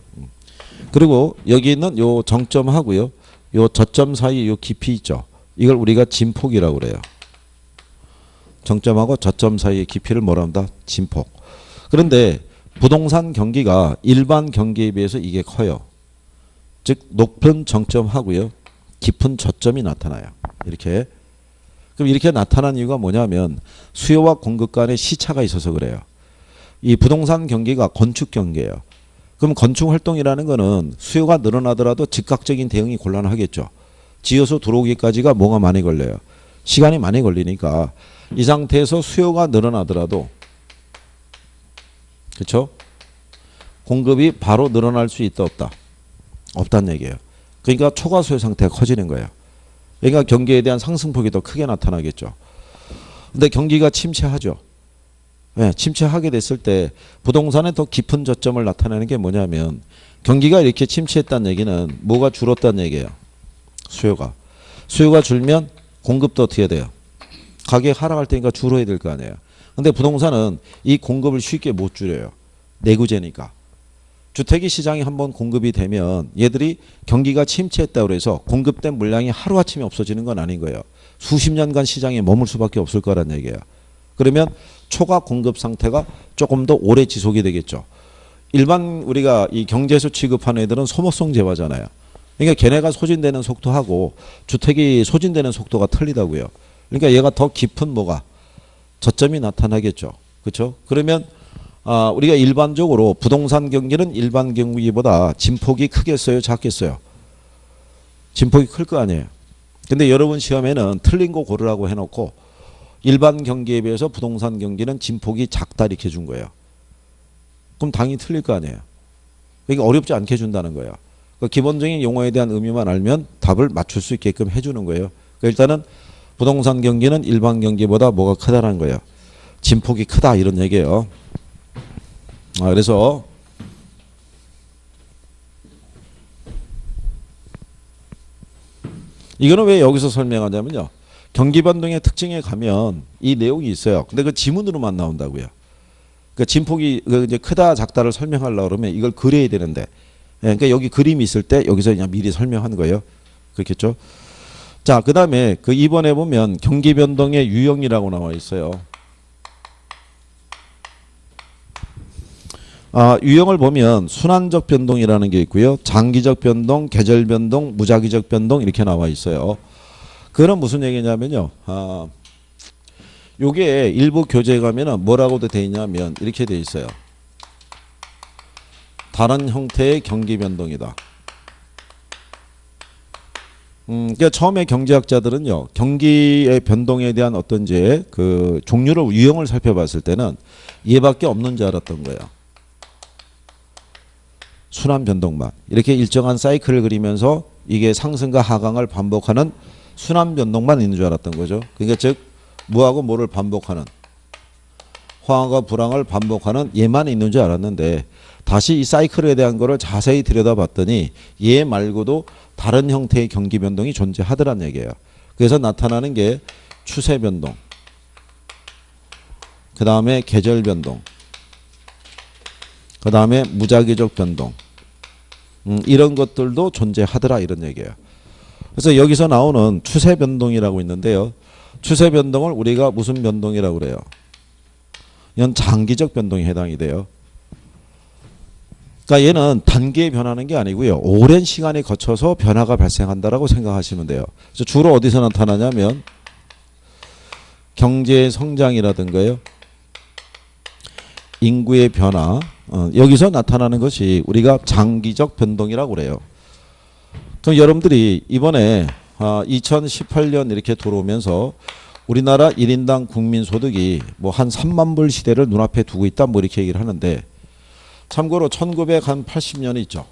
그리고 여기 있는 요 정점하고요. 요 저점 사이 요 깊이 있죠. 이걸 우리가 진폭이라고 그래요. 정점하고 저점 사이의 깊이를 뭐라 한다? 진폭. 그런데 부동산 경기가 일반 경기에 비해서 이게 커요. 즉 높은 정점하고요. 깊은 저점이 나타나요. 이렇게. 그럼 이렇게 나타난 이유가 뭐냐면 수요와 공급 간의 시차가 있어서 그래요. 이 부동산 경기가 건축 경기예요. 그럼 건축 활동이라는 거는 수요가 늘어나더라도 즉각적인 대응이 곤란하겠죠. 지어서 들어오기까지가 뭐가 많이 걸려요. 시간이 많이 걸리니까 이 상태에서 수요가 늘어나더라도 그렇죠? 공급이 바로 늘어날 수 있다 없다? 없다는 얘기예요. 그러니까 초과 수요 상태가 커지는 거예요. 그러니까 경기에 대한 상승폭이 더 크게 나타나겠죠. 근데 경기가 침체하죠. 네, 침체하게 됐을 때 부동산의 더 깊은 저점을 나타내는 게 뭐냐면 경기가 이렇게 침체했다는 얘기는 뭐가 줄었다는 얘기예요. 수요가. 수요가 줄면 공급도 어떻게 돼요? 가격 하락할 테니까 줄어야 될 거 아니에요. 근데 부동산은 이 공급을 쉽게 못 줄여요. 내구재니까. 주택이 시장이 한번 공급이 되면 얘들이 경기가 침체했다고 해서 공급된 물량이 하루아침에 없어지는 건 아닌 거예요. 수십 년간 시장에 머물 수밖에 없을 거란 얘기예요. 그러면 초과 공급 상태가 조금 더 오래 지속이 되겠죠. 일반 우리가 이 경제에서 취급하는 애들은 소모성 재화잖아요. 그러니까 걔네가 소진되는 속도하고 주택이 소진되는 속도가 틀리다고요. 그러니까 얘가 더 깊은 뭐가 저점이 나타나겠죠. 그렇죠? 그러면 우리가 일반적으로 부동산 경기는 일반 경기보다 진폭이 크겠어요? 작겠어요? 진폭이 클 거 아니에요. 근데 여러분 시험에는 틀린 거 고르라고 해놓고 일반 경기에 비해서 부동산 경기는 진폭이 작다 이렇게 준 거예요. 그럼 당연히 틀릴 거 아니에요. 그러니까 어렵지 않게 준다는 거예요. 그 기본적인 용어에 대한 의미만 알면 답을 맞출 수 있게끔 해주는 거예요. 그러니까 일단은 부동산 경기는 일반 경기보다 뭐가 크다는 거예요. 진폭이 크다 이런 얘기예요. 그래서 이거는 왜 여기서 설명하냐면요. 경기 변동의 특징에 가면 이 내용이 있어요. 근데 그 지문으로만 나온다고요. 그 진폭이 이제 크다 작다를 설명하려고 그러면 이걸 그려야 되는데, 그러니까 여기 그림이 있을 때 여기서 그냥 미리 설명한 거예요. 그렇겠죠? 자, 그 다음에 그 2번에 보면 경기 변동의 유형이라고 나와 있어요. 유형을 보면 순환적 변동이라는 게 있고요. 장기적 변동, 계절 변동, 무작위적 변동 이렇게 나와 있어요. 그건 무슨 얘기냐면요. 요게 일부 교재에 가면은 뭐라고도 돼 있냐면 이렇게 돼 있어요. 다른 형태의 경기 변동이다. 그러니까 처음에 경제학자들은요, 경기의 변동에 대한 어떤 이제 그 종류를 유형을 살펴봤을 때는 얘밖에 없는 줄 알았던 거예요. 순환 변동만. 이렇게 일정한 사이클을 그리면서 이게 상승과 하강을 반복하는 순환 변동만 있는 줄 알았던 거죠. 그러니까 즉 뭐하고 뭐를 반복하는 호황과 불황을 반복하는 얘만 있는 줄 알았는데 다시 이 사이클에 대한 거를 자세히 들여다봤더니 얘 말고도 다른 형태의 경기 변동이 존재하더란 얘기예요. 그래서 나타나는 게 추세 변동, 그 다음에 계절 변동, 그 다음에 무작위적 변동, 이런 것들도 존재하더라 이런 얘기예요. 그래서 여기서 나오는 추세 변동이라고 있는데요. 추세 변동을 우리가 무슨 변동이라고 그래요? 이건 장기적 변동에 해당이 돼요. 그러니까 얘는 단계에 변하는 게 아니고요. 오랜 시간에 거쳐서 변화가 발생한다라고 생각하시면 돼요. 그래서 주로 어디서 나타나냐면 경제의 성장이라든가요. 인구의 변화, 여기서 나타나는 것이 우리가 장기적 변동이라고 그래요. 그럼 여러분들이 이번에 2018년 이렇게 들어오면서 우리나라 1인당 국민소득이 뭐 한 3만 불 시대를 눈앞에 두고 있다 뭐 이렇게 얘기를 하는데 참고로 1980년이 있죠.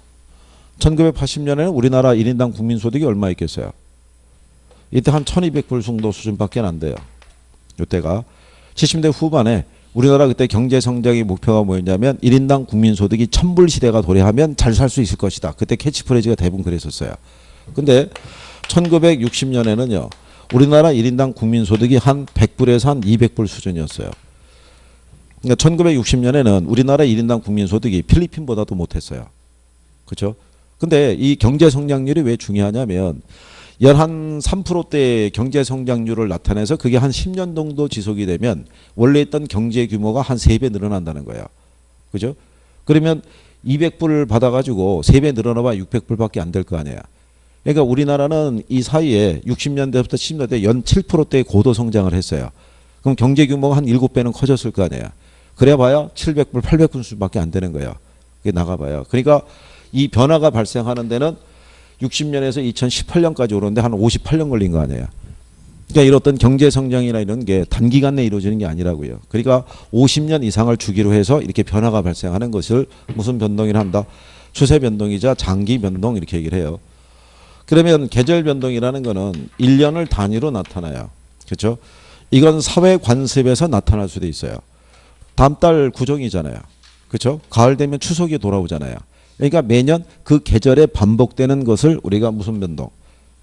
1980년에는 우리나라 1인당 국민소득이 얼마 있겠어요? 이때 한 1200불 정도 수준밖에 안 돼요. 이때가 70대 후반에 우리나라 그때 경제 성장의 목표가 뭐였냐면 1인당 국민소득이 1000불 시대가 도래하면 잘 살 수 있을 것이다. 그때 캐치프레이즈가 대부분 그랬었어요. 근데 1960년에는요. 우리나라 1인당 국민소득이 한 100불에서 한 200불 수준이었어요. 그러니까 1960년에는 우리나라 1인당 국민소득이 필리핀보다도 못했어요. 그렇죠? 근데 이 경제 성장률이 왜 중요하냐면 한 3%대의 경제 성장률을 나타내서 그게 한 10년 정도 지속이 되면 원래 있던 경제 규모가 한 3배 늘어난다는 거예요. 그죠? 그러면 200불을 받아가지고 3배 늘어나봐 600불밖에 안 될 거 아니에요. 그러니까 우리나라는 이 사이에 60년대부터 70년대 연 7%대의 고도 성장을 했어요. 그럼 경제 규모가 한 7배는 커졌을 거 아니에요. 그래 봐야 700불, 800불 수밖에 안 되는 거예요. 그게 나가봐요. 그러니까 이 변화가 발생하는 데는 60년에서 2018년까지 오는데 한 58년 걸린 거 아니에요. 그러니까 이런 경제 성장이나 이런 게 단기간 내에 이루어지는 게 아니라고요. 그러니까 50년 이상을 주기로 해서 이렇게 변화가 발생하는 것을 무슨 변동이라 한다? 추세 변동이자 장기 변동 이렇게 얘기를 해요. 그러면 계절 변동이라는 거는 1년을 단위로 나타나요. 그렇죠? 이건 사회 관습에서 나타날 수도 있어요. 다음 달 구정이잖아요. 그렇죠? 가을 되면 추석이 돌아오잖아요. 그러니까 매년 그 계절에 반복되는 것을 우리가 무슨 변동?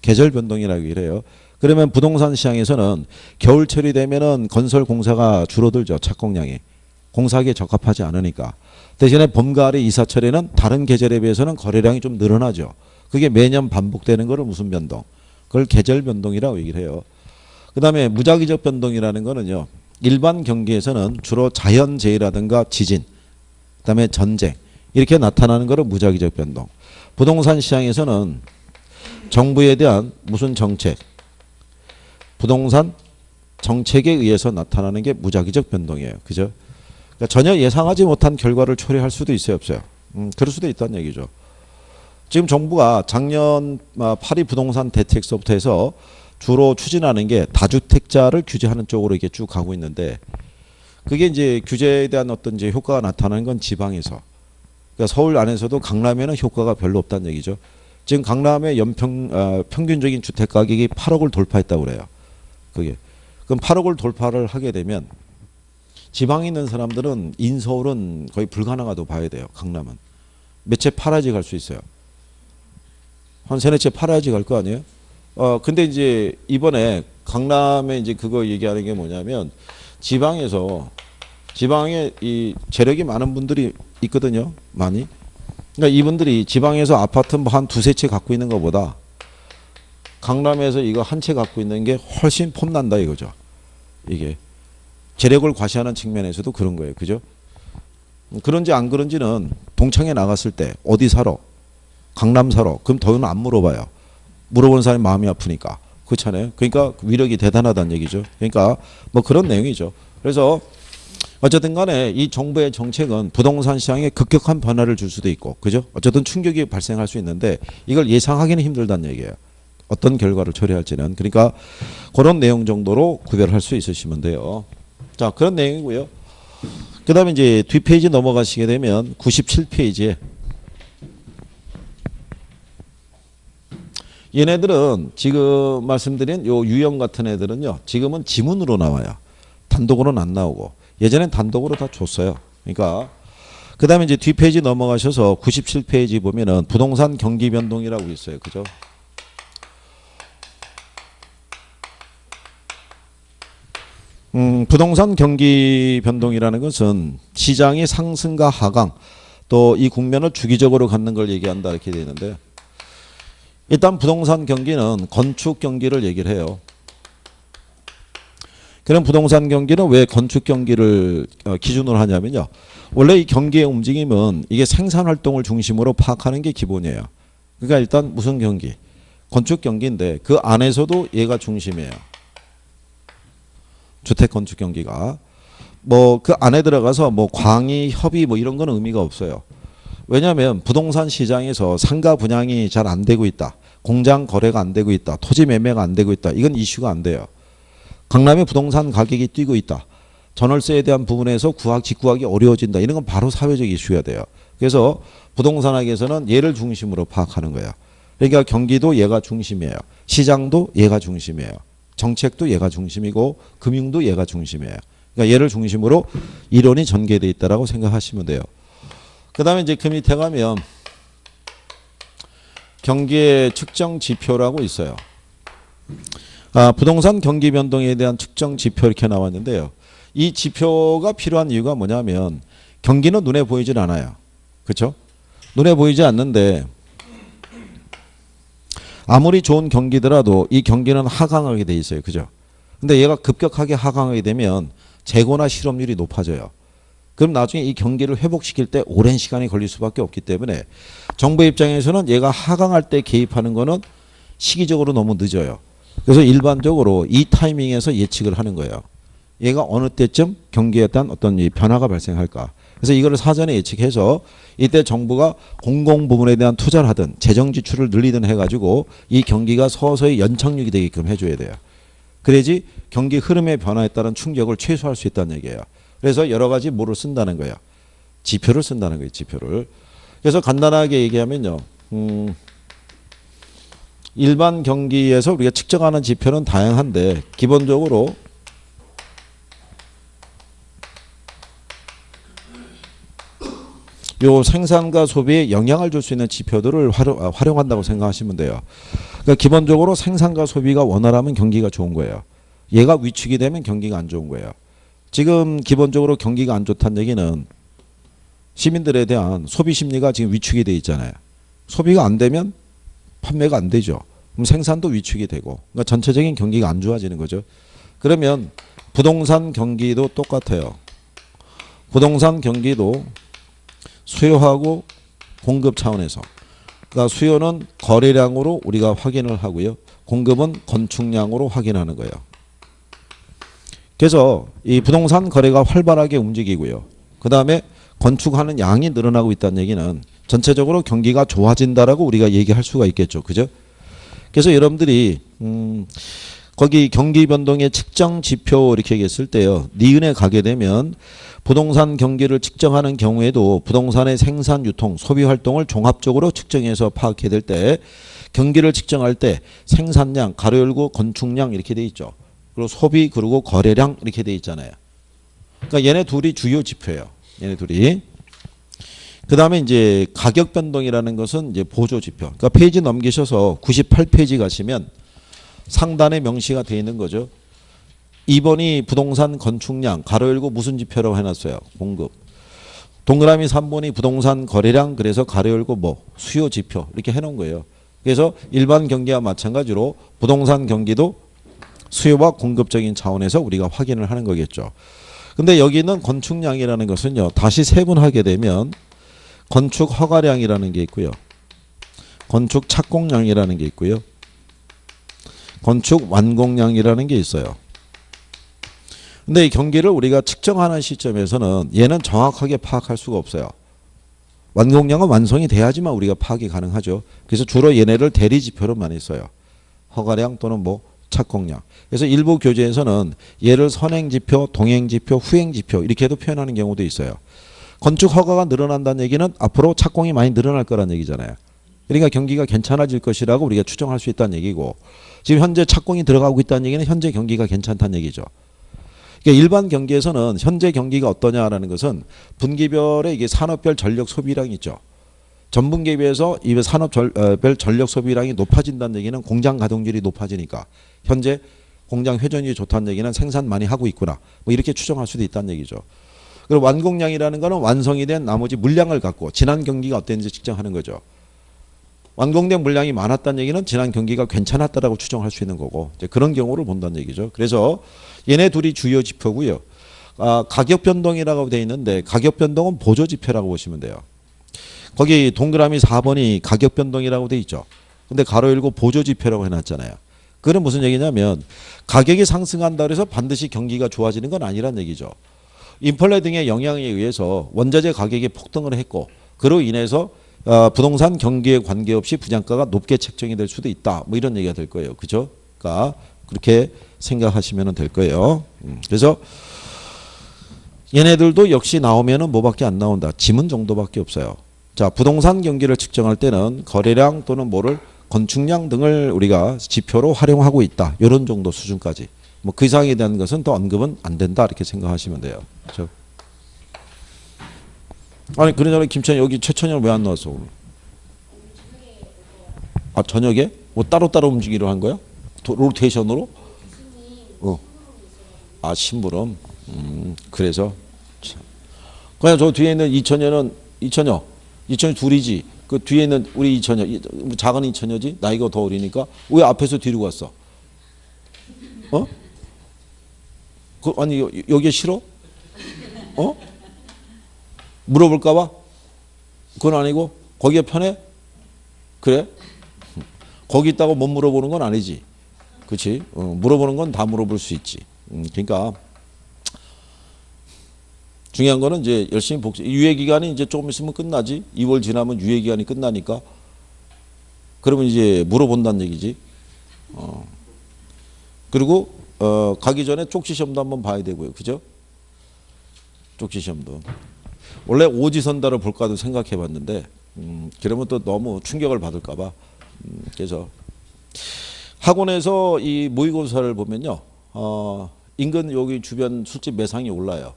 계절 변동이라고 이래요. 그러면 부동산 시장에서는 겨울철이 되면은 건설 공사가 줄어들죠. 착공량이. 공사하기에 적합하지 않으니까. 대신에 봄, 가을의 이사철에는 다른 계절에 비해서는 거래량이 좀 늘어나죠. 그게 매년 반복되는 거를 무슨 변동? 그걸 계절 변동이라고 얘기를 해요. 그 다음에 무작위적 변동이라는 거는요. 일반 경기에서는 주로 자연재해라든가 지진, 그 다음에 전쟁 이렇게 나타나는 거를 무작위적 변동. 부동산 시장에서는 정부에 대한 무슨 정책, 부동산 정책에 의해서 나타나는 게 무작위적 변동이에요. 그죠? 그러니까 전혀 예상하지 못한 결과를 초래할 수도 있어요, 없어요? 그럴 수도 있다는 얘기죠. 지금 정부가 작년 파리 부동산 대책서부터 해서 주로 추진하는 게 다주택자를 규제하는 쪽으로 이렇게 쭉 가고 있는데 그게 이제 규제에 대한 어떤 이제 효과가 나타나는 건 지방에서. 그러니까 서울 안에서도 강남에는 효과가 별로 없다는 얘기죠. 지금 강남의 평균적인 주택 가격이 8억을 돌파했다고 그래요. 그게. 그럼 8억을 돌파를 하게 되면 지방에 있는 사람들은 인서울은 거의 불가능하다고 봐야 돼요. 강남은. 몇 채 팔아야지 갈 수 있어요. 한 세네 채 팔아야지 갈 거 아니에요? 근데 이제 이번에 강남에 이제 그거 얘기하는 게 뭐냐면 지방에 이 재력이 많은 분들이 있거든요. 많이. 그러니까 이분들이 지방에서 아파트 뭐 한 두세 채 갖고 있는 것보다 강남에서 이거 한 채 갖고 있는 게 훨씬 폼난다 이거죠. 이게 재력을 과시하는 측면에서도 그런 거예요. 그죠? 그런지 안 그런지는 동창회 나갔을 때 어디 살아? 강남 살아. 그럼 더는 안 물어봐요. 물어보는 사람이 마음이 아프니까. 그렇잖아요. 그러니까 위력이 대단하다는 얘기죠. 그러니까 뭐 그런 내용이죠. 그래서 어쨌든 간에 이 정부의 정책은 부동산 시장에 급격한 변화를 줄 수도 있고, 그죠? 어쨌든 충격이 발생할 수 있는데 이걸 예상하기는 힘들다는 얘기예요. 어떤 결과를 초래할지는. 그러니까 그런 내용 정도로 구별할 수 있으시면 돼요. 자, 그런 내용이고요. 그 다음에 이제 뒷페이지 넘어가시게 되면 97페이지에 얘네들은 지금 말씀드린 요 유형 같은 애들은요. 지금은 지문으로 나와요. 단독으로는 안 나오고. 예전엔 단독으로 다 줬어요. 그러니까 그 다음에 이제 뒷페이지 넘어가셔서 97페이지 보면은 부동산 경기 변동이라고 있어요. 그죠? 부동산 경기 변동이라는 것은 시장의 상승과 하강 또 이 국면을 주기적으로 갖는 걸 얘기한다 이렇게 되어 있는데 일단 부동산 경기는 건축 경기를 얘기를 해요. 그럼 부동산 경기는 왜 건축 경기를 기준으로 하냐면요. 원래 이 경기의 움직임은 이게 생산 활동을 중심으로 파악하는 게 기본이에요. 그러니까 일단 무슨 경기? 건축 경기인데 그 안에서도 얘가 중심이에요. 주택 건축 경기가. 뭐 그 안에 들어가서 뭐 광의, 협의 뭐 이런 거는 의미가 없어요. 왜냐하면 부동산 시장에서 상가 분양이 잘 안 되고 있다. 공장 거래가 안 되고 있다. 토지 매매가 안 되고 있다. 이건 이슈가 안 돼요. 강남의 부동산 가격이 뛰고 있다. 전월세에 대한 부분에서 직구하기 어려워진다. 이런 건 바로 사회적 이슈가 돼요. 그래서 부동산학에서는 얘를 중심으로 파악하는 거예요. 그러니까 경기도 얘가 중심이에요. 시장도 얘가 중심이에요. 정책도 얘가 중심이고 금융도 얘가 중심이에요. 그러니까 얘를 중심으로 이론이 전개되어 있다라고 생각하시면 돼요. 그 다음에 이제 그 밑에 가면 경기의 측정 지표라고 있어요. 부동산 경기 변동에 대한 측정 지표 이렇게 나왔는데요. 이 지표가 필요한 이유가 뭐냐면 경기는 눈에 보이질 않아요. 그렇죠? 눈에 보이지 않는데 아무리 좋은 경기더라도 이 경기는 하강하게 돼 있어요. 그죠? 근데 얘가 급격하게 하강하게 되면 재고나 실업률이 높아져요. 그럼 나중에 이 경기를 회복시킬 때 오랜 시간이 걸릴 수밖에 없기 때문에 정부 입장에서는 얘가 하강할 때 개입하는 거는 시기적으로 너무 늦어요. 그래서 일반적으로 이 타이밍에서 예측을 하는 거예요. 얘가 어느 때쯤 경기에 대한 어떤 변화가 발생할까. 그래서 이거를 사전에 예측해서 이때 정부가 공공 부문에 대한 투자를 하든 재정 지출을 늘리든 해가지고 이 경기가 서서히 연착륙이 되게끔 해줘야 돼요. 그래야지 경기 흐름의 변화에 따른 충격을 최소화할 수 있다는 얘기예요. 그래서 여러 가지 뭐를 쓴다는 거예요. 지표를 쓴다는 거예요. 지표를. 그래서 간단하게 얘기하면요. 일반 경기에서 우리가 측정하는 지표는 다양한데 기본적으로 요 생산과 소비에 영향을 줄 수 있는 지표들을 활용한다고 생각하시면 돼요. 그러니까 기본적으로 생산과 소비가 원활하면 경기가 좋은 거예요. 얘가 위축이 되면 경기가 안 좋은 거예요. 지금 기본적으로 경기가 안 좋다는 얘기는 시민들에 대한 소비 심리가 지금 위축이 돼 있잖아요. 소비가 안 되면 판매가 안 되죠. 그럼 생산도 위축이 되고 그러니까 전체적인 경기가 안 좋아지는 거죠. 그러면 부동산 경기도 똑같아요. 부동산 경기도 수요하고 공급 차원에서 그러니까 수요는 거래량으로 우리가 확인을 하고요. 공급은 건축량으로 확인하는 거예요. 그래서 이 부동산 거래가 활발하게 움직이고요. 그 다음에 건축하는 양이 늘어나고 있다는 얘기는 전체적으로 경기가 좋아진다라고 우리가 얘기할 수가 있겠죠. 그죠? 그래서 여러분들이 거기 경기 변동의 측정 지표 이렇게 얘기했을 때요. 니은에 가게 되면 부동산 경기를 측정하는 경우에도 부동산의 생산, 유통, 소비 활동을 종합적으로 측정해서 파악해야 될 때 경기를 측정할 때 생산량, 가로 열고 건축량 이렇게 돼 있죠. 그리고 소비 그리고 거래량 이렇게 돼 있잖아요. 그러니까 얘네 둘이 주요 지표예요. 얘네 둘이. 그 다음에 이제 가격 변동이라는 것은 이제 보조 지표. 그러니까 페이지 넘기셔서 98페이지 가시면 상단에 명시가 되어 있는 거죠. 2번이 부동산 건축량, 가로 열고 무슨 지표라고 해놨어요. 공급. 동그라미 3번이 부동산 거래량, 그래서 가로 열고 뭐 수요 지표 이렇게 해놓은 거예요. 그래서 일반 경기와 마찬가지로 부동산 경기도 수요와 공급적인 차원에서 우리가 확인을 하는 거겠죠. 근데 여기는 건축량이라는 것은요. 다시 세분하게 되면 건축 허가량이라는 게 있고요. 건축 착공량이라는 게 있고요. 건축 완공량이라는 게 있어요. 근데 이 경기를 우리가 측정하는 시점에서는 얘는 정확하게 파악할 수가 없어요. 완공량은 완성이 돼야지만 우리가 파악이 가능하죠. 그래서 주로 얘네를 대리 지표로 많이 써요. 허가량 또는 뭐 착공량. 그래서 일부 교재에서는 얘를 선행지표, 동행지표, 후행지표 이렇게도 표현하는 경우도 있어요. 건축 허가가 늘어난다는 얘기는 앞으로 착공이 많이 늘어날 거란 얘기잖아요. 그러니까 경기가 괜찮아질 것이라고 우리가 추정할 수 있다는 얘기고 지금 현재 착공이 들어가고 있다는 얘기는 현재 경기가 괜찮다는 얘기죠. 그러니까 일반 경기에서는 현재 경기가 어떠냐라는 것은 분기별의 이게 산업별 전력 소비량이 있죠. 전분기에 비해서 이 산업별 전력 소비량이 높아진다는 얘기는 공장 가동률이 높아지니까 현재 공장 회전율이 좋다는 얘기는 생산 많이 하고 있구나. 뭐 이렇게 추정할 수도 있다는 얘기죠. 그리고 완공량이라는 거는 완성이 된 나머지 물량을 갖고 지난 경기가 어땠는지 측정하는 거죠. 완공된 물량이 많았다는 얘기는 지난 경기가 괜찮았다라고 추정할 수 있는 거고 이제 그런 경우를 본다는 얘기죠. 그래서 얘네 둘이 주요 지표고요. 가격 변동이라고 되어 있는데 가격 변동은 보조 지표라고 보시면 돼요. 거기 동그라미 4번이 가격 변동이라고 되어 있죠. 근데 가로 열고 보조 지표라고 해놨잖아요. 그건 무슨 얘기냐면 가격이 상승한다 그래서 반드시 경기가 좋아지는 건 아니란 얘기죠. 인플레 등의 영향에 의해서 원자재 가격이 폭등을 했고 그로 인해서 부동산 경기에 관계없이 분양가가 높게 책정이 될 수도 있다. 뭐 이런 얘기가 될 거예요. 그죠? 그러니까 그렇게 생각하시면 될 거예요. 그래서 얘네들도 역시 나오면은 뭐밖에 안 나온다. 지문 정도밖에 없어요. 자, 부동산 경기를 측정할 때는 거래량 또는 뭐를 건축량 등을 우리가 지표로 활용하고 있다. 이런 정도 수준까지. 뭐 그 이상에 대한 것은 또 언급은 안 된다 이렇게 생각하시면 돼요. 그렇죠? 아니 그러잖아 김천이 여기 최천이는 왜 안 나왔어 오늘? 아 저녁에 뭐 따로따로 움직이려 한 거야? 로테이션으로? 아 심부름. 그래서 참. 그냥 저 뒤에 있는 이천여 둘이지. 그 뒤에 있는 우리 이천여 작은 이천여지 나이가 더 어리니까 왜 앞에서 뒤로 갔어? 어? 아니 여기에 싫어? 어? 물어볼까봐? 그건 아니고 거기에 편해? 그래? 거기 있다고 못 물어보는 건 아니지. 그렇지? 물어보는 건 다 물어볼 수 있지. 그러니까 중요한 거는 이제 열심히 유예 기간이 이제 조금 있으면 끝나지. 2월 지나면 유예 기간이 끝나니까. 그러면 이제 물어본다는 얘기지. 그리고 가기 전에 쪽지 시험도 한번 봐야 되고요. 그죠? 쪽지 시험도. 원래 오지선다를 볼까도 생각해 봤는데 그러면 또 너무 충격을 받을까 봐. 그래서 학원에서 이 모의고사를 보면요. 인근 여기 주변 술집 매상이 올라요.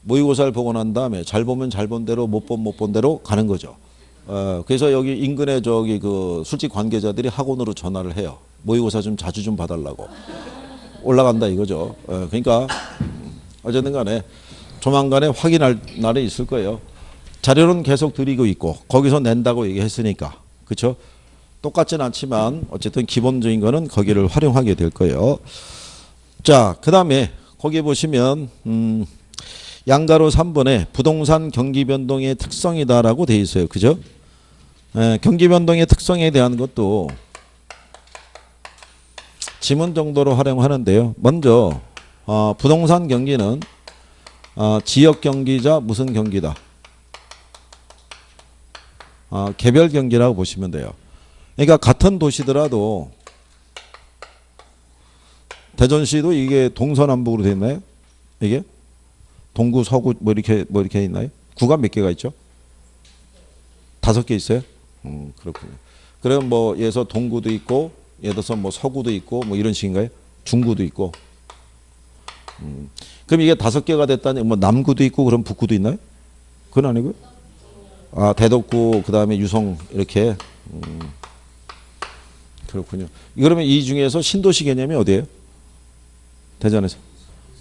모의고사를 보고 난 다음에 잘 보면 잘 본 대로 못 보면 못 본 대로 가는 거죠. 그래서 여기 인근에 저기 그 술집 관계자들이 학원으로 전화를 해요. 모의고사 좀 자주 좀 봐달라고. 올라간다 이거죠. 그러니까 어쨌든 간에 조만간에 확인할 날이 있을 거예요. 자료는 계속 드리고 있고 거기서 낸다고 얘기했으니까. 그렇죠? 똑같진 않지만 어쨌든 기본적인 거는 거기를 활용하게 될 거예요. 자, 그다음에 거기 보시면 양가로 3번에 부동산 경기 변동의 특성이다라고 돼 있어요. 그죠? 경기 변동의 특성에 대한 것도 지문 정도로 활용하는데요. 먼저 부동산 경기는 지역 경기자 무슨 경기다? 개별 경기라고 보시면 돼요. 그러니까 같은 도시더라도 대전시도 이게 동서남북으로 돼 있나요? 이게 동구 서구 뭐 이렇게 있나요? 구가 몇 개가 있죠? 5개 있어요? 그렇군요. 그럼 뭐 예서 동구도 있고 예를 들어서 뭐 서구도 있고 뭐 이런 식인가요? 중구도 있고. 그럼 이게 5개가 됐다니 뭐 남구도 있고 그럼 북구도 있나요? 그건 아니고요. 대덕구 그다음에 유성 이렇게. 그렇군요. 그러면 이 중에서 신도시 개념이 어디예요? 대전에서.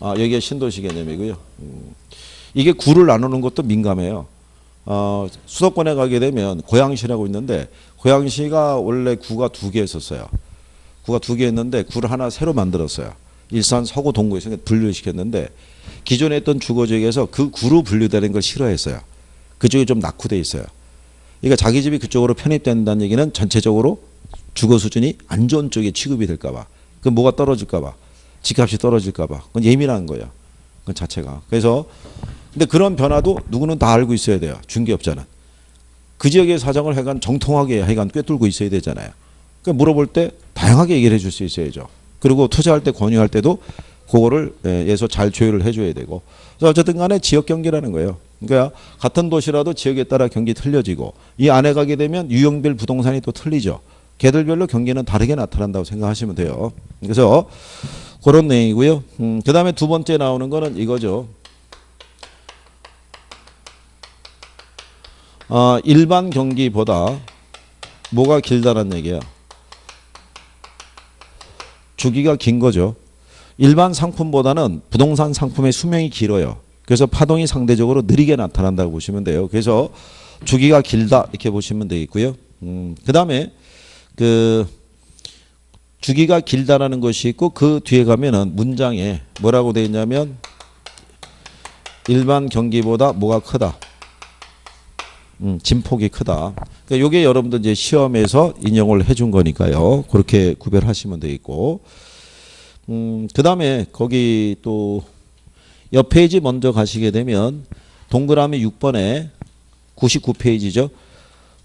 여기가 신도시 개념이고요. 이게 구를 나누는 것도 민감해요. 수도권에 가게 되면 고양시라고 있는데 고양시가 원래 구가 2개였었어요. 구가 2개였는데 구를 하나 새로 만들었어요. 일산, 서구, 동구에서 분류시켰는데 기존에 있던 주거지역에서 그 구로 분류되는 걸 싫어했어요. 그쪽이 좀 낙후돼 있어요. 그러니까 자기 집이 그쪽으로 편입된다는 얘기는 전체적으로 주거 수준이 안 좋은 쪽에 취급이 될까 봐. 그 뭐가 떨어질까 봐. 집값이 떨어질까 봐. 그건 예민한 거예요. 그 자체가. 그래서 근데 그런 변화도 누구는 다 알고 있어야 돼요. 중개업자는. 그 지역의 사정을 하여간 정통하게 하여간 꿰뚫고 있어야 되잖아요. 그러니까 물어볼 때 다양하게 얘기를 해줄 수 있어야죠. 그리고 투자할 때 권유할 때도 그거를 예서 잘 조율을 해줘야 되고. 그래서 어쨌든 간에 지역 경기라는 거예요. 그러니까 같은 도시라도 지역에 따라 경기 틀려지고 이 안에 가게 되면 유형별 부동산이 또 틀리죠. 개들별로 경기는 다르게 나타난다고 생각하시면 돼요. 그래서 그런 내용이고요. 그 다음에 두 번째 나오는 거는 이거죠. 일반 경기보다 뭐가 길다는 얘기야? 주기가 긴 거죠. 일반 상품보다는 부동산 상품의 수명이 길어요. 그래서 파동이 상대적으로 느리게 나타난다고 보시면 돼요. 그래서 주기가 길다 이렇게 보시면 되겠고요. 그 다음에 그 주기가 길다라는 것이 있고 그 뒤에 가면은 문장에 뭐라고 되어 있냐면 일반 경기보다 뭐가 크다. 진폭이 크다. 그러니까 이게 여러분들 이제 시험에서 인용을 해준 거니까요. 그렇게 구별하시면 되겠고. 그 다음에 거기 또 옆 페이지 먼저 가시게 되면 동그라미 6번에 99페이지죠.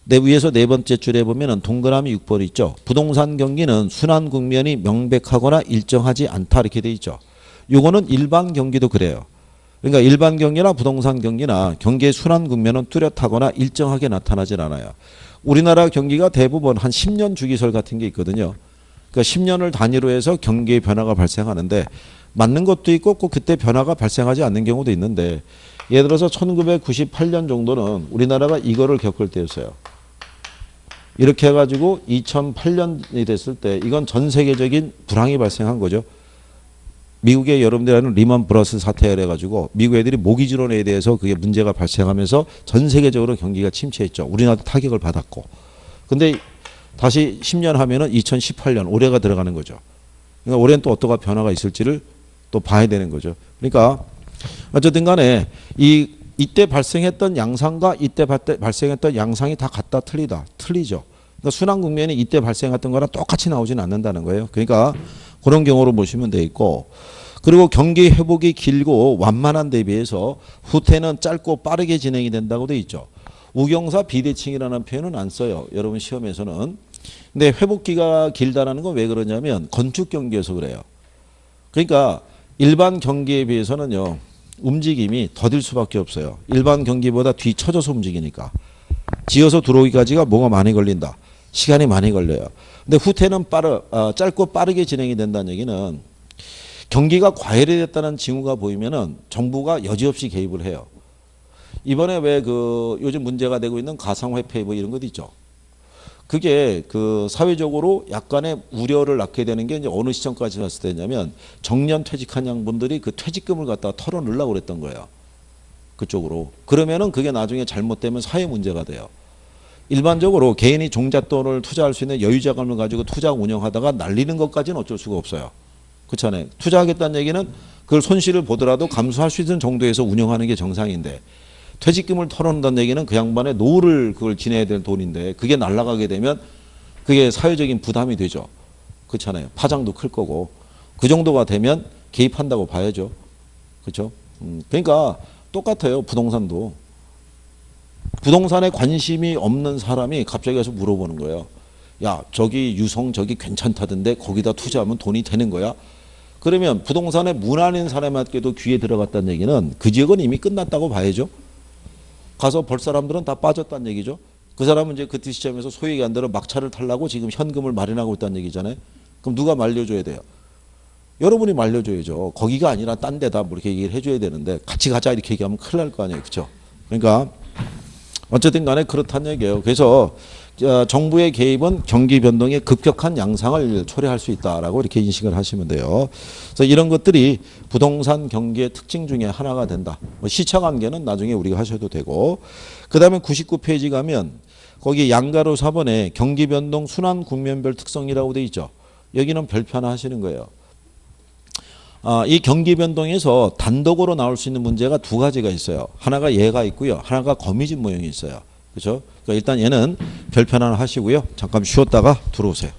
위에서 네 번째 줄에 보면은 동그라미 6번 있죠. 부동산 경기는 순환 국면이 명백하거나 일정하지 않다 이렇게 돼 있죠. 요거는 일반 경기도 그래요. 그러니까 일반 경기나 부동산 경기나 경기의 순환 국면은 뚜렷하거나 일정하게 나타나질 않아요. 우리나라 경기가 대부분 한 10년 주기설 같은 게 있거든요. 그러니까 10년을 단위로 해서 경기의 변화가 발생하는데 맞는 것도 있고 꼭 그때 변화가 발생하지 않는 경우도 있는데 예를 들어서 1998년 정도는 우리나라가 이거를 겪을 때였어요. 이렇게 해가지고 2008년이 됐을 때 이건 전 세계적인 불황이 발생한 거죠. 미국의 여러분들이 아는 리먼 브러스 사태를 해가지고 미국 애들이 모기지론에 대해서 그게 문제가 발생하면서 전 세계적으로 경기가 침체했죠. 우리나라도 타격을 받았고. 근데 다시 10년 하면은 2018년 올해가 들어가는 거죠. 그러니까 올해는 또 어떠한 변화가 있을지를 또 봐야 되는 거죠. 그러니까 어쨌든 간에 이때 발생했던 양상과 이때 발생했던 양상이 다 같다 틀리다. 틀리죠. 그러니까 순환 국면이 이때 발생했던 거랑 똑같이 나오지는 않는다는 거예요. 그러니까 그런 경우로 보시면 돼 있고 그리고 경기 회복이 길고 완만한 데 비해서 후퇴는 짧고 빠르게 진행이 된다고 돼 있죠. 우경사 비대칭이라는 표현은 안 써요. 여러분 시험에서는. 근데 회복기가 길다라는 건 왜 그러냐면 건축 경기에서 그래요. 그러니까 일반 경기에 비해서는요. 움직임이 더딜 수밖에 없어요. 일반 경기보다 뒤쳐져서 움직이니까. 지어서 들어오기까지가 뭐가 많이 걸린다. 시간이 많이 걸려요. 근데 후퇴는 짧고 빠르게 진행이 된다는 얘기는 경기가 과열이 됐다는 징후가 보이면은 정부가 여지없이 개입을 해요. 이번에 왜 요즘 문제가 되고 있는 가상화폐 뭐 이런 것 있죠. 그게 사회적으로 약간의 우려를 낳게 되는 게 이제 어느 시점까지 갔을 때냐면 정년 퇴직한 양분들이 그 퇴직금을 갖다가 털어넣으려고 그랬던 거예요. 그쪽으로. 그러면은 그게 나중에 잘못되면 사회 문제가 돼요. 일반적으로 개인이 종잣돈을 투자할 수 있는 여유자금을 가지고 투자 운영하다가 날리는 것까지는 어쩔 수가 없어요. 그렇잖아요. 투자하겠다는 얘기는 그걸 손실을 보더라도 감수할 수 있는 정도에서 운영하는 게 정상인데 퇴직금을 털어놓는다는 얘기는 그 양반의 노후를 그걸 지내야 될 돈인데 그게 날아가게 되면 그게 사회적인 부담이 되죠. 그렇잖아요. 파장도 클 거고 그 정도가 되면 개입한다고 봐야죠. 그렇죠? 그러니까 똑같아요. 부동산도. 부동산에 관심이 없는 사람이 갑자기 와서 물어보는 거예요. 야, 저기 유성 저기 괜찮다던데 거기다 투자하면 돈이 되는 거야? 그러면 부동산에 무난한 사람에게도 귀에 들어갔다는 얘기는 그 지역은 이미 끝났다고 봐야죠. 가서 볼 사람들은 다 빠졌다는 얘기죠. 그 사람은 이제 그때 시점에서 소위 얘기한 대로 막차를 타려고 지금 현금을 마련하고 있다는 얘기잖아요. 그럼 누가 말려줘야 돼요? 여러분이 말려줘야죠. 거기가 아니라 딴 데다 뭐 이렇게 얘기를 해줘야 되는데 같이 가자 이렇게 얘기하면 큰일 날 거 아니에요. 그렇죠? 그러니까 어쨌든 간에 그렇다는 얘기예요. 그래서 정부의 개입은 경기 변동의 급격한 양상을 초래할 수 있다라고 이렇게 인식을 하시면 돼요. 그래서 이런 것들이 부동산 경기의 특징 중에 하나가 된다. 시차 관계는 나중에 우리가 하셔도 되고 그 다음에 99페이지 가면 거기 양가로 4번에 경기 변동 순환 국면별 특성이라고 돼 있죠. 여기는 별표 하나 하시는 거예요. 이 경기 변동에서 단독으로 나올 수 있는 문제가 두 가지가 있어요. 하나가 얘가 있고요. 하나가 거미줄 모형이 있어요. 그렇죠? 그러니까 일단 얘는 별표 하나 하시고요. 잠깐 쉬었다가 들어오세요.